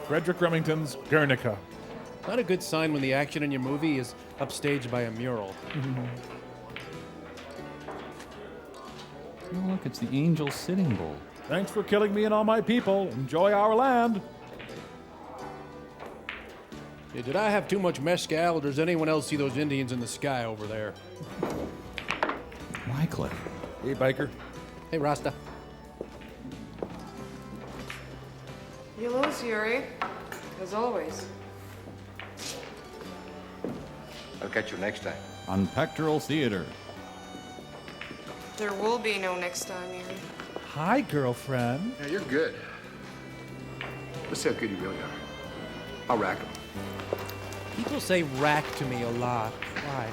Frederick Remington's Guernica. Not a good sign when the action in your movie is upstaged by a mural. Oh, look, it's the Angel Sitting Bull. Thanks for killing me and all my people. Enjoy our land. Hey, did I have too much mezcal, or does anyone else see those Indians in the sky over there? Wycliffe. Hey, biker. Hey, Rasta. You lose, Yuri. As always. I'll catch you next time. On Pectoral Theater. There will be no next time, Yuri. Hi, girlfriend. Yeah, you're good. Let's see how good you really are. I'll rack him. People say rack to me a lot. Why?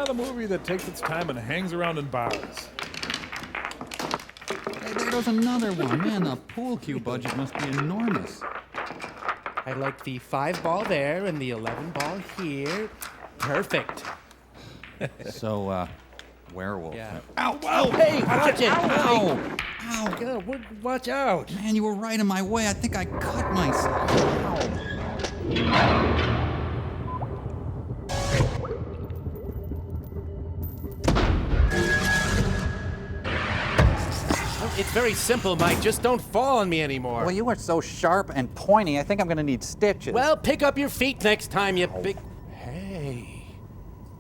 The movie that takes its time and hangs around in bars. Hey, there goes another one. Man, the pool cue budget must be enormous. I like the 5 ball there and the 11 ball here. Perfect. So, werewolf. Yeah. Ow! Oh, hey, watch it! Ow! Ow! God, watch out! Man, you were right in my way. I think I cut myself. It's very simple, Mike. Just don't fall on me anymore. Well, you are so sharp and pointy, I think I'm gonna need stitches. Well, pick up your feet next time, you big...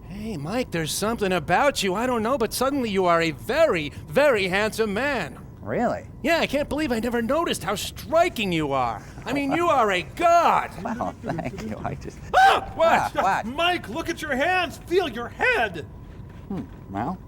Hey, Mike, there's something about you. I don't know, but suddenly you are a very, very handsome man. Really? Yeah, I can't believe I never noticed how striking you are. I mean, you are a god. Well, thank you. I just... Ah! What? Mike, look at your hands. Feel your head. Well,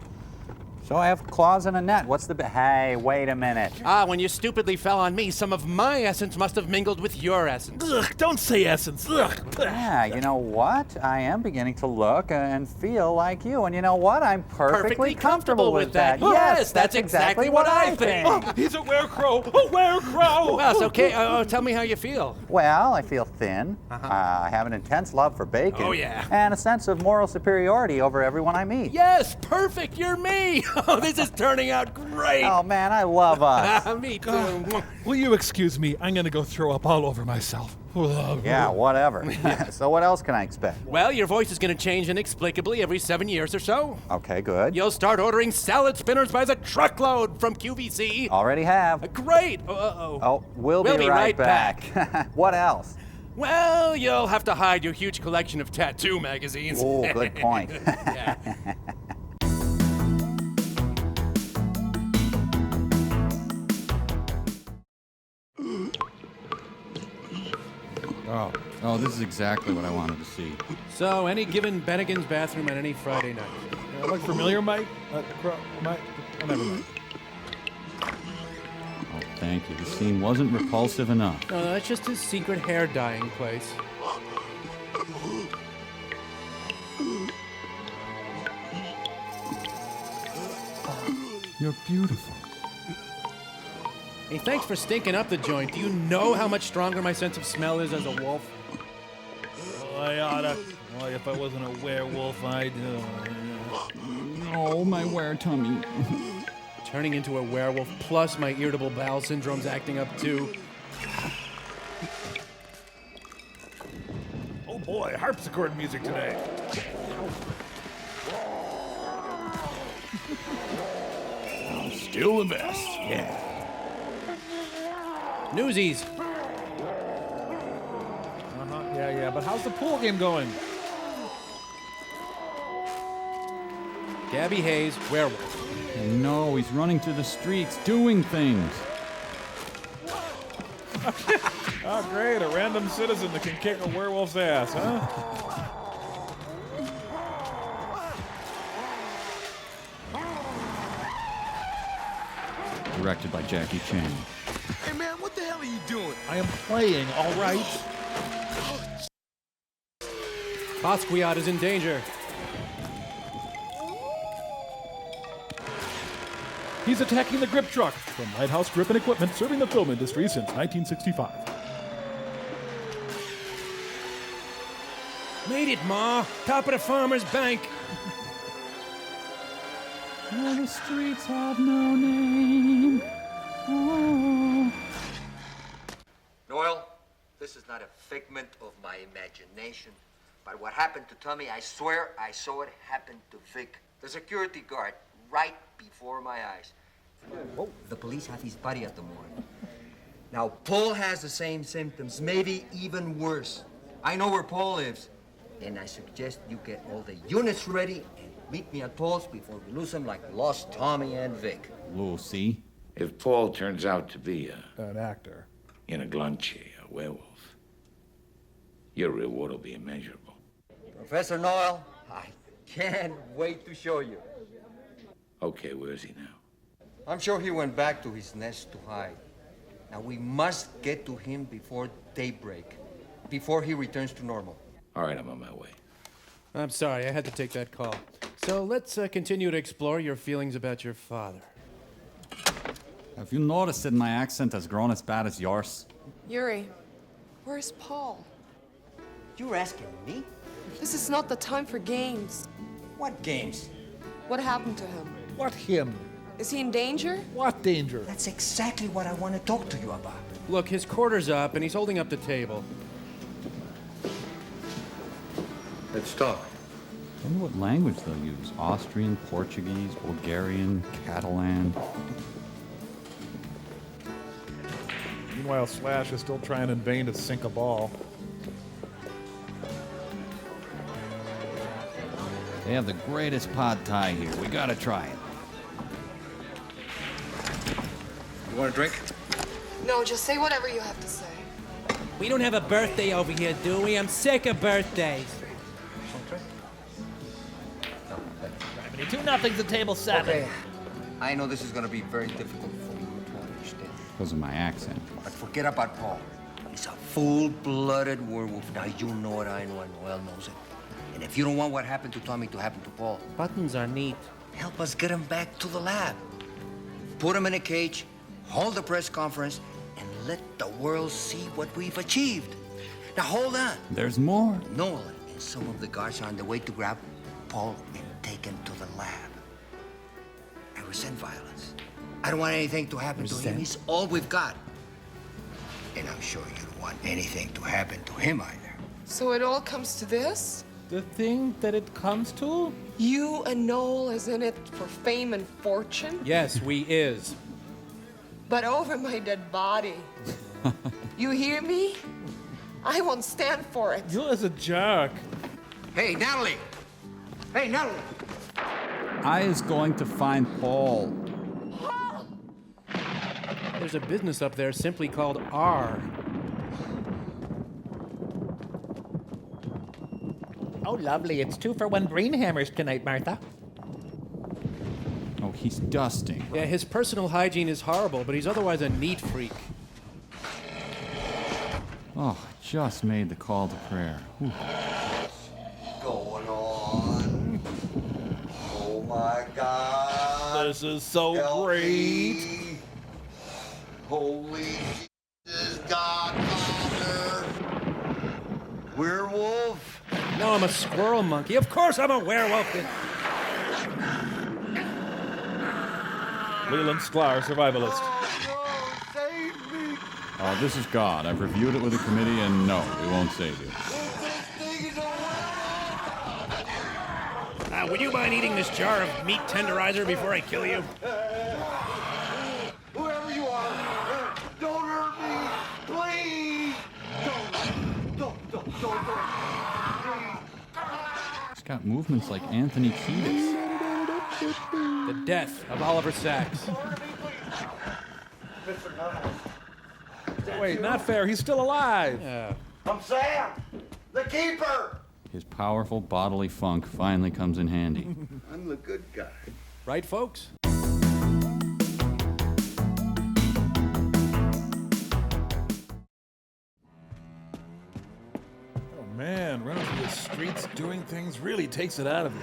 So I have claws and a net. What's the... Hey, wait a minute. Ah, when you stupidly fell on me, some of my essence must have mingled with your essence. Ugh, don't say essence. Ugh. Yeah, you know what? I am beginning to look and feel like you. And you know what? I'm perfectly comfortable with that. Yes, that's exactly what I think. Oh, he's a werecrow. A werecrow. Well, it's okay. Tell me how you feel. Well, I feel thin. I have an intense love for bacon. Oh, yeah. And a sense of moral superiority over everyone I meet. Yes, perfect. You're me. Oh, this is turning out great. Oh, man, I love us. Me too. Will you excuse me? I'm going to go throw up all over myself. Yeah, whatever. So what else can I expect? Well, your voice is going to change inexplicably every 7 years or so. Okay, good. You'll start ordering salad spinners by the truckload from QVC. Already have. Great. Uh-oh. Oh, we'll be right back. What else? Well, you'll have to hide your huge collection of tattoo magazines. Oh, good point. Yeah. Oh, this is exactly what I wanted to see. So, any given Bennigan's bathroom on any Friday night. Look familiar, Mike? Mike? Oh, never mind. Oh, thank you. The scene wasn't repulsive enough. No, that's just his secret hair dyeing place. You're beautiful. Hey, thanks for stinking up the joint. Do you know how much stronger my sense of smell is as a wolf? Oh, I oughta. Well, if I wasn't a werewolf, I'd... Oh, my were-tummy. Turning into a werewolf, plus my irritable bowel syndrome's acting up too. Oh boy, harpsichord music today. Still the best. Yeah. Newsies. Yeah, but how's the pool game going? Gabby Hayes, werewolf. No, he's running through the streets, doing things. Oh, great, a random citizen that can kick a werewolf's ass, huh? Directed by Jackie Chan. Hey, man, what the hell are you doing? I am playing, all right. Basquiat is in danger. He's attacking the grip truck from Lighthouse Grip and Equipment, serving the film industry since 1965. Made it, Ma. Top of the farmer's bank. Oh, the streets have no name. Oh. Noel, this is not a figment of my imagination. But what happened to Tommy, I swear I saw it happen to Vic, the security guard, right before my eyes. Oh, the police have his body at the morgue. Now, Paul has the same symptoms, maybe even worse. I know where Paul lives, and I suggest you get all the units ready and meet me at Paul's before we lose him like we lost Tommy and Vic. Lucy. If Paul turns out to be an actor, in a glunche, a werewolf, your reward will be immeasurable. Professor Noel, I can't wait to show you. Okay, where is he now? I'm sure he went back to his nest to hide. Now, we must get to him before daybreak, before he returns to normal. All right, I'm on my way. I'm sorry, I had to take that call. So let's continue to explore your feelings about your father. Have you noticed that my accent has grown as bad as yours? Yuri, where's Paul? You're asking me? This is not the time for games. What games? What happened to him? What him? Is he in danger? What danger? That's exactly what I want to talk to you about. Look, his quarter's up and he's holding up the table. Let's talk. I wonder what language they'll use. Austrian, Portuguese, Bulgarian, Catalan. Meanwhile, Slash is still trying in vain to sink a ball. They have the greatest pad thai here. We gotta try it. You want a drink? No, just say whatever you have to say. We don't have a birthday over here, do we? I'm sick of birthdays. 2-0 to table 7. Okay, I know this is gonna be very difficult for you to understand. Because of my accent. But forget about Paul. He's a full-blooded werewolf. Now, you know it, I know, and Noel knows it. And if you don't want what happened to Tommy to happen to Paul, Buttons are neat. help us get him back to the lab. Put him in a cage, hold a press conference, and let the world see what we've achieved. Now, hold on. There's more. Noel and some of the guards are on the way to grab Paul and take him to the lab. I resent violence. I don't want anything to happen to him. He's all we've got. And I'm sure you don't want anything to happen to him either. So it all comes to this? The thing that it comes to? You and Noel is in it for fame and fortune? Yes, we is. But over my dead body. You hear me? I won't stand for it. You as a jerk. Hey, Natalie! Hey, Natalie! I is going to find Paul. There's a business up there simply called R. Oh, lovely. It's 2 for 1 brain hammers tonight, Martha. Oh, he's dusting. Yeah, his personal hygiene is horrible, but he's otherwise a neat freak. Oh, I just made the call to prayer. Whew. Going on. Oh my God. This is so Help great. me. Holy Jesus, Godfather. Werewolf. No, I'm a squirrel monkey. Of course I'm a werewolf. Leland Sklar, survivalist. Oh, this is God. I've reviewed it with the committee, and no, it won't save you. Would you mind eating this jar of meat tenderizer before I kill you? Whoever you are, don't hurt me, please. Don't. He's got movements like Anthony Kiedis. The death of Oliver Sacks. Wait, not fair. He's still alive. Yeah. I'm Sam, the keeper. His powerful bodily funk finally comes in handy. I'm the good guy. Right, folks? Oh man, running through the streets doing things really takes it out of you.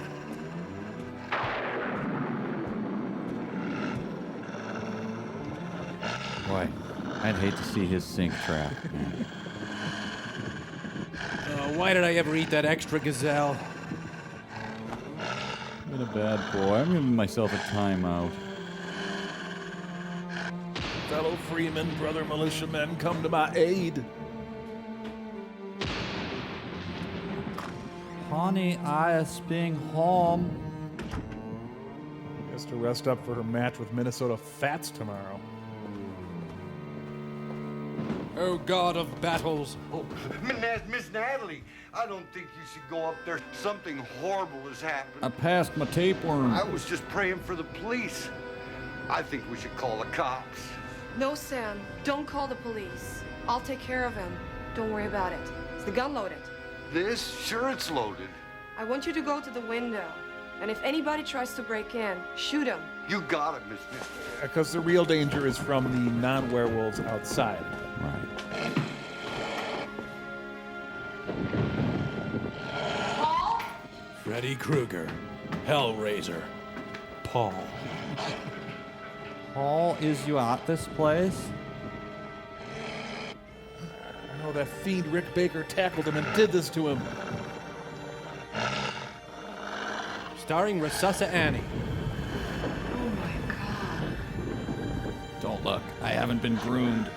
Boy, I'd hate to see his sink trap. Man. Why did I ever eat that extra gazelle? I've been a bad boy. I'm giving myself a timeout. Fellow freemen, brother militiamen, come to my aid. Honey, I is being home. Has to rest up for her match with Minnesota Fats tomorrow. Oh, God of battles. Oh, Miss Natalie, I don't think you should go up there. Something horrible has happened. I passed my tapeworm. I was just praying for the police. I think we should call the cops. No, Sam. Don't call the police. I'll take care of him. Don't worry about it. Is the gun loaded? This? Sure, it's loaded. I want you to go to the window. And if anybody tries to break in, shoot him. You got it, Miss. Because the real danger is from the non-werewolves outside. Right. Paul? Freddy Krueger. Hellraiser. Paul. Paul, is you at this place? Oh, that fiend Rick Baker tackled him and did this to him. Starring Resuscita Annie. Oh my God. Don't look. I haven't been groomed.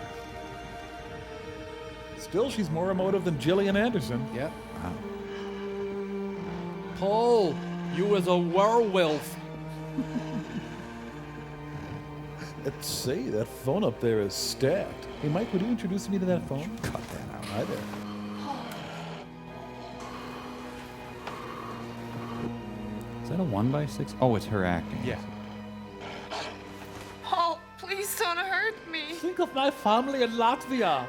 Still, she's more emotive than Gillian Anderson. Yep. Wow. Paul, you was a werewolf. Let's see, that phone up there is stacked. Hey, Mike, would you introduce me to that phone? Cut that out. Hi there. Is that a 1x6? Oh, it's her acting. Yeah. Paul, please don't hurt me. Think of my family in Latvia.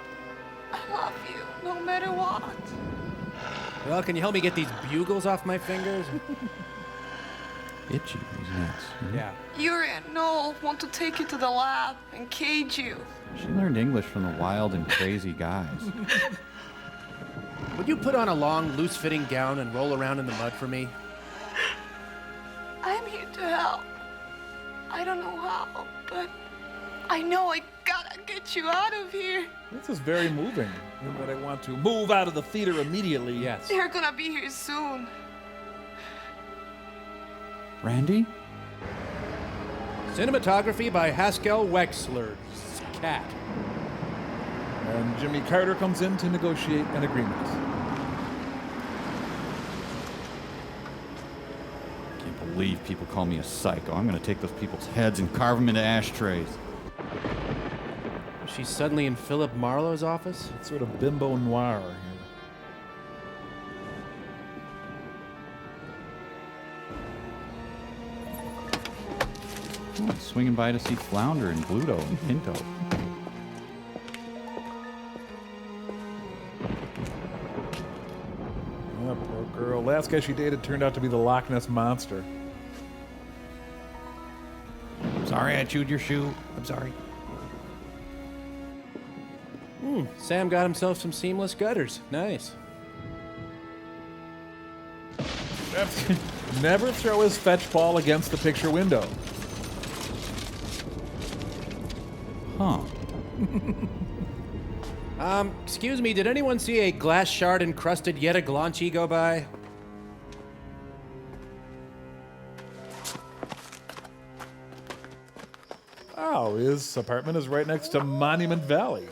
I love you, no matter what. Well, can you help me get these bugles off my fingers? Itchy. He's Coordinates. Yeah. Yuri and Noel want to take you to the lab and cage you. She learned English from the wild and crazy guys. Would you put on a long, loose-fitting gown and roll around in the mud for me? I'm here to help. I don't know how, but I know I gotta get you out of here. This is very moving. But I want to move out of the theater immediately. Yes. They're gonna be here soon. Randy? Cinematography by Haskell Wexler. Cat. And Jimmy Carter comes in to negotiate an agreement. I can't believe people call me a psycho. I'm going to take those people's heads and carve them into ashtrays. She's suddenly in Philip Marlowe's office? It's sort of bimbo noir here. Oh, swinging by to see Flounder and Bluto and Pinto. Oh, poor girl. Last guy she dated turned out to be the Loch Ness Monster. Sorry I chewed your shoe. I'm sorry. Sam got himself some seamless gutters. Nice. Never throw his fetch ball against the picture window. Huh. Excuse me, did anyone see a glass shard encrusted Yetta Glanchi go by? Oh, his apartment is right next to Monument Valley.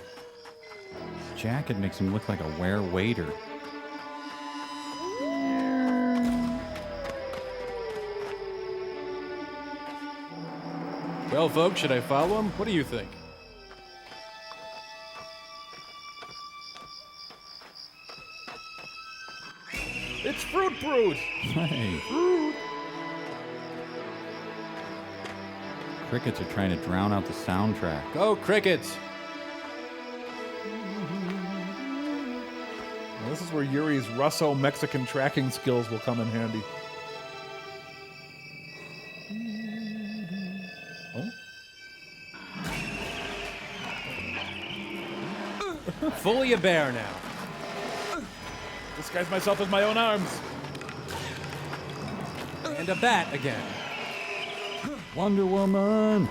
Jacket makes him look like a were-waiter. Well, folks, should I follow him? What do you think? It's Fruit Brute! Hey. Crickets are trying to drown out the soundtrack. Go, crickets! Well, this is where Yuri's Russo-Mexican tracking skills will come in handy. Oh? Fully a bear now. Disguise myself with my own arms. And a bat again. Wonder Woman!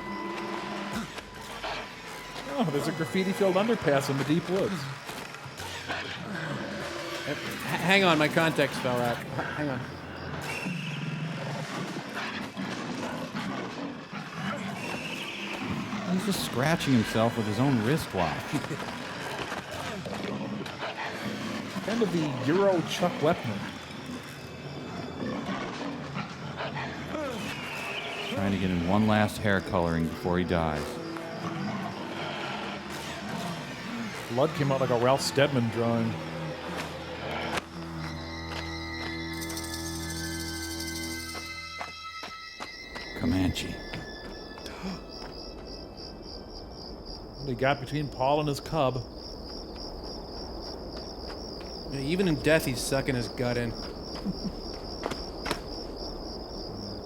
Oh, there's a graffiti-filled underpass in the deep woods. Hang on, my contacts fell out. Hang on. He's just scratching himself with his own wristwatch. Kind of the Euro Chuck Wepner. Trying to get in one last hair coloring before he dies. Blood came out like a Ralph Steadman drawing. Comanche. What he got between Paul and his cub. Yeah, even in death, he's sucking his gut in.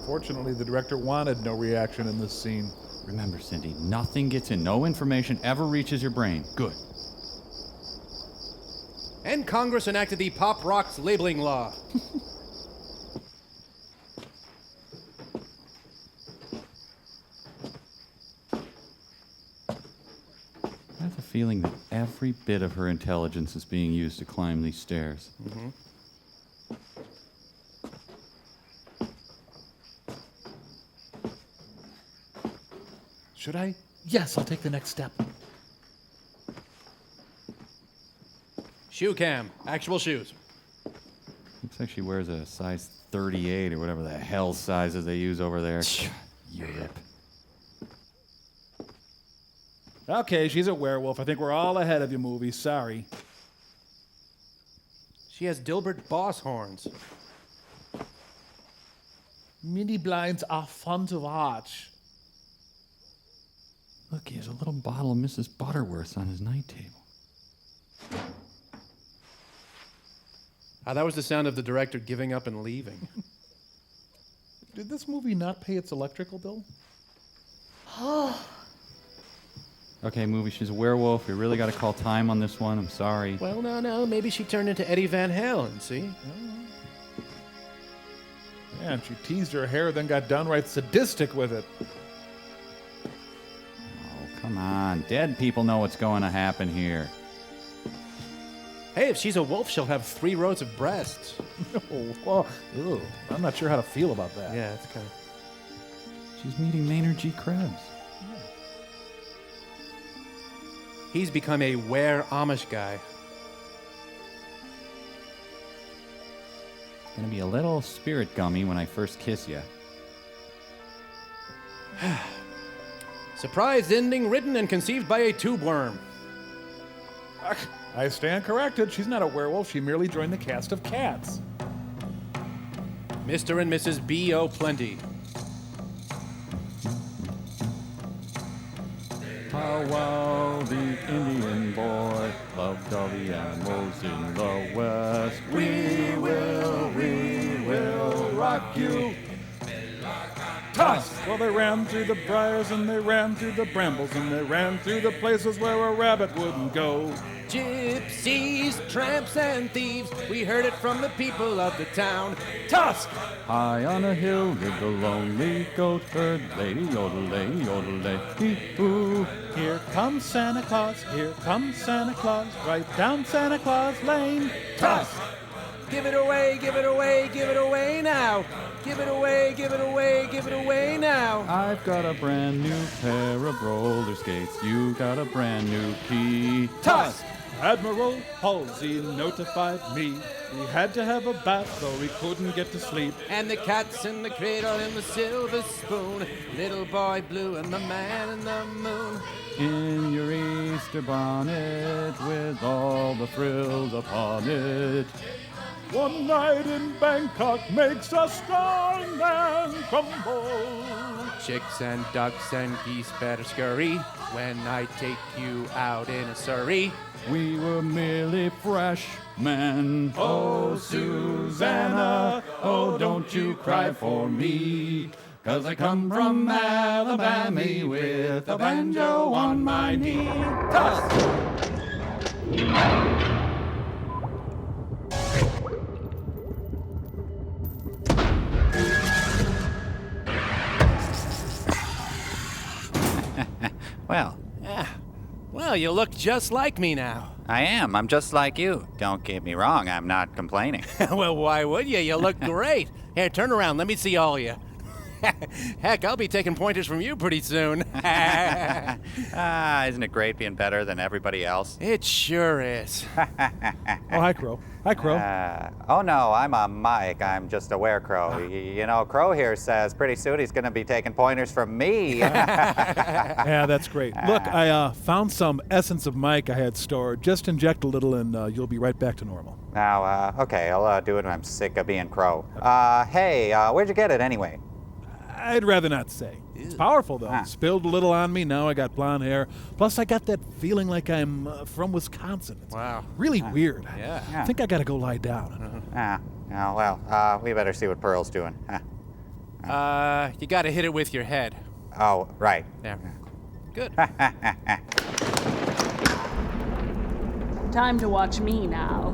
Fortunately, the director wanted no reaction in this scene. Remember, Cindy, nothing gets in. No information ever reaches your brain. Good. And Congress enacted the Pop Rocks labeling law. I have a feeling that every bit of her intelligence is being used to climb these stairs. Mm-hmm. Should I? Yes, I'll take the next step. Shoe cam. Actual shoes. Looks like she wears a size 38 or whatever the hell sizes they use over there. Europe. Okay, she's a werewolf. I think we're all ahead of you, movie. Sorry. She has Dilbert boss horns. Mini blinds are fun to watch. Look, he has a little bottle of Mrs. Butterworth on his night table. That was the sound of the director giving up and leaving. Did this movie not pay its electrical bill? Oh. Okay, movie, she's a werewolf. We really got to call time on this one. I'm sorry. Well, no. Maybe she turned into Eddie Van Halen, see? Yeah, and she teased her hair, then got downright sadistic with it. Oh, come on. Dead people know what's going to happen here. Hey, if she's a wolf, she'll have 3 rows of breasts. Well, I'm not sure how to feel about that. Yeah, it's kind of... She's meeting Maynard G. Krebs. He's become a Amish guy. It's gonna be a little spirit gummy when I first kiss you. Surprise ending written and conceived by a tube worm. I stand corrected. She's not a werewolf. She merely joined the cast of Cats. Mr. and Mrs. B.O. Plenty. Powwow, the Indian boy, loved all the animals in the West. We will rock you. Toss! Well, they ran through the briars and they ran through the brambles and they ran through the places where a rabbit wouldn't go. Gypsies, tramps, and thieves, we heard it from the people of the town. Tusk! High on a hill lived a lonely goat herd, lady yodelay, yodelay, hee-hoo. Here comes Santa Claus, here comes Santa Claus, right down Santa Claus Lane. Tusk! Give it away, give it away, give it away now. Give it away, give it away, give it away now. I've got a brand new pair of roller skates. You got a brand new key. Tusk! Admiral Halsey notified me he had to have a bath though he couldn't get to sleep. And the cat's in the cradle and the silver spoon, little boy blue and the man in the moon. In your Easter bonnet with all the frills upon it. One night in Bangkok makes a strong man crumble. Chicks and ducks and geese better scurry when I take you out in a surrey. We were merely freshmen. Oh, Susanna, oh, don't you cry for me. 'Cause I come from Alabama with a banjo on my knee. Tusk! Well. Yeah. Well, you look just like me now. I am. I'm just like you. Don't get me wrong. I'm not complaining. Well, why would you? You look great. Here, turn around. Let me see all of you. Heck, I'll be taking pointers from you pretty soon. Isn't it great being better than everybody else? It sure is. Oh, hi, Crow. Hi, Crow. Oh, no, I'm a Mike. I'm just a werecrow. You know, Crow here says pretty soon he's going to be taking pointers from me. Yeah, that's great. Look, I found some essence of Mike I had stored. Just inject a little and you'll be right back to normal. Now, okay, I'll do it when I'm sick of being Crow. Hey, where'd you get it anyway? I'd rather not say. It's powerful, though. Spilled a little on me. Now I got blonde hair. Plus, I got that feeling like I'm from Wisconsin. It's really weird. Yeah. I think I got to go lie down. Well, we better see what Pearl's doing. You got to hit it with your head. Oh, right. There. Good. Time to watch me now.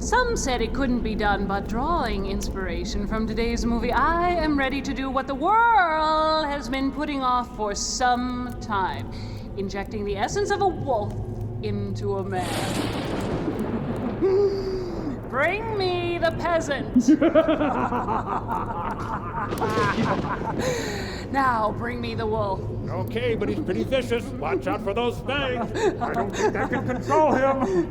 Some said it couldn't be done, but drawing inspiration from today's movie, I am ready to do what the world has been putting off for some time. Injecting the essence of a wolf into a man. Bring me the peasant. Now, bring me the wolf. Okay, but he's pretty vicious. Watch out for those fangs. I don't think I can control him.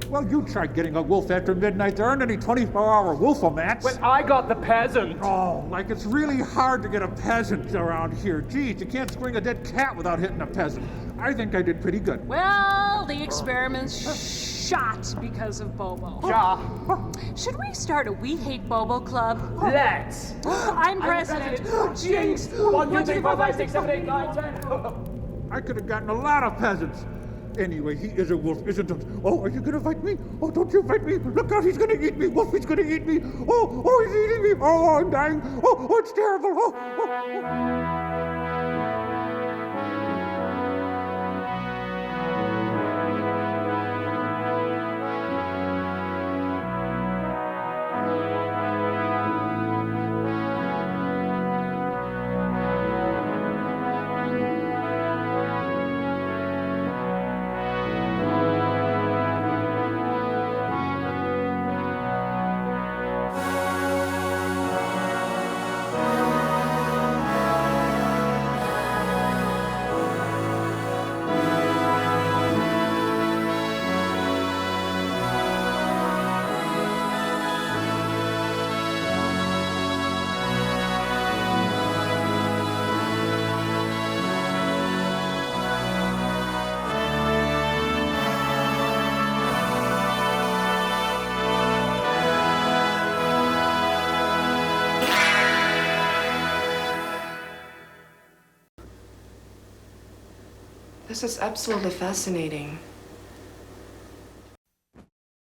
Well, you tried getting a wolf after midnight. There aren't any 24-hour wolfomats. But I got the peasant. Oh, like it's really hard to get a peasant around here. Geez, you can't spring a dead cat without hitting a peasant. I think I did pretty good. Well, the experiment's shot because of Bobo. Ja. Should we start a We Hate Bobo club? Let's. I'm president. Jinx. 1, 2, 3, 4, 5, 6, 7, 8, 9, 10. I could have gotten a lot of peasants. Anyway, he is a wolf, isn't it? Oh, are you gonna fight me? Oh, don't you fight me! Look out, he's gonna eat me! Wolf, he's gonna eat me! Oh, he's eating me! Oh, I'm dying! Oh, it's terrible! Oh. This is absolutely fascinating.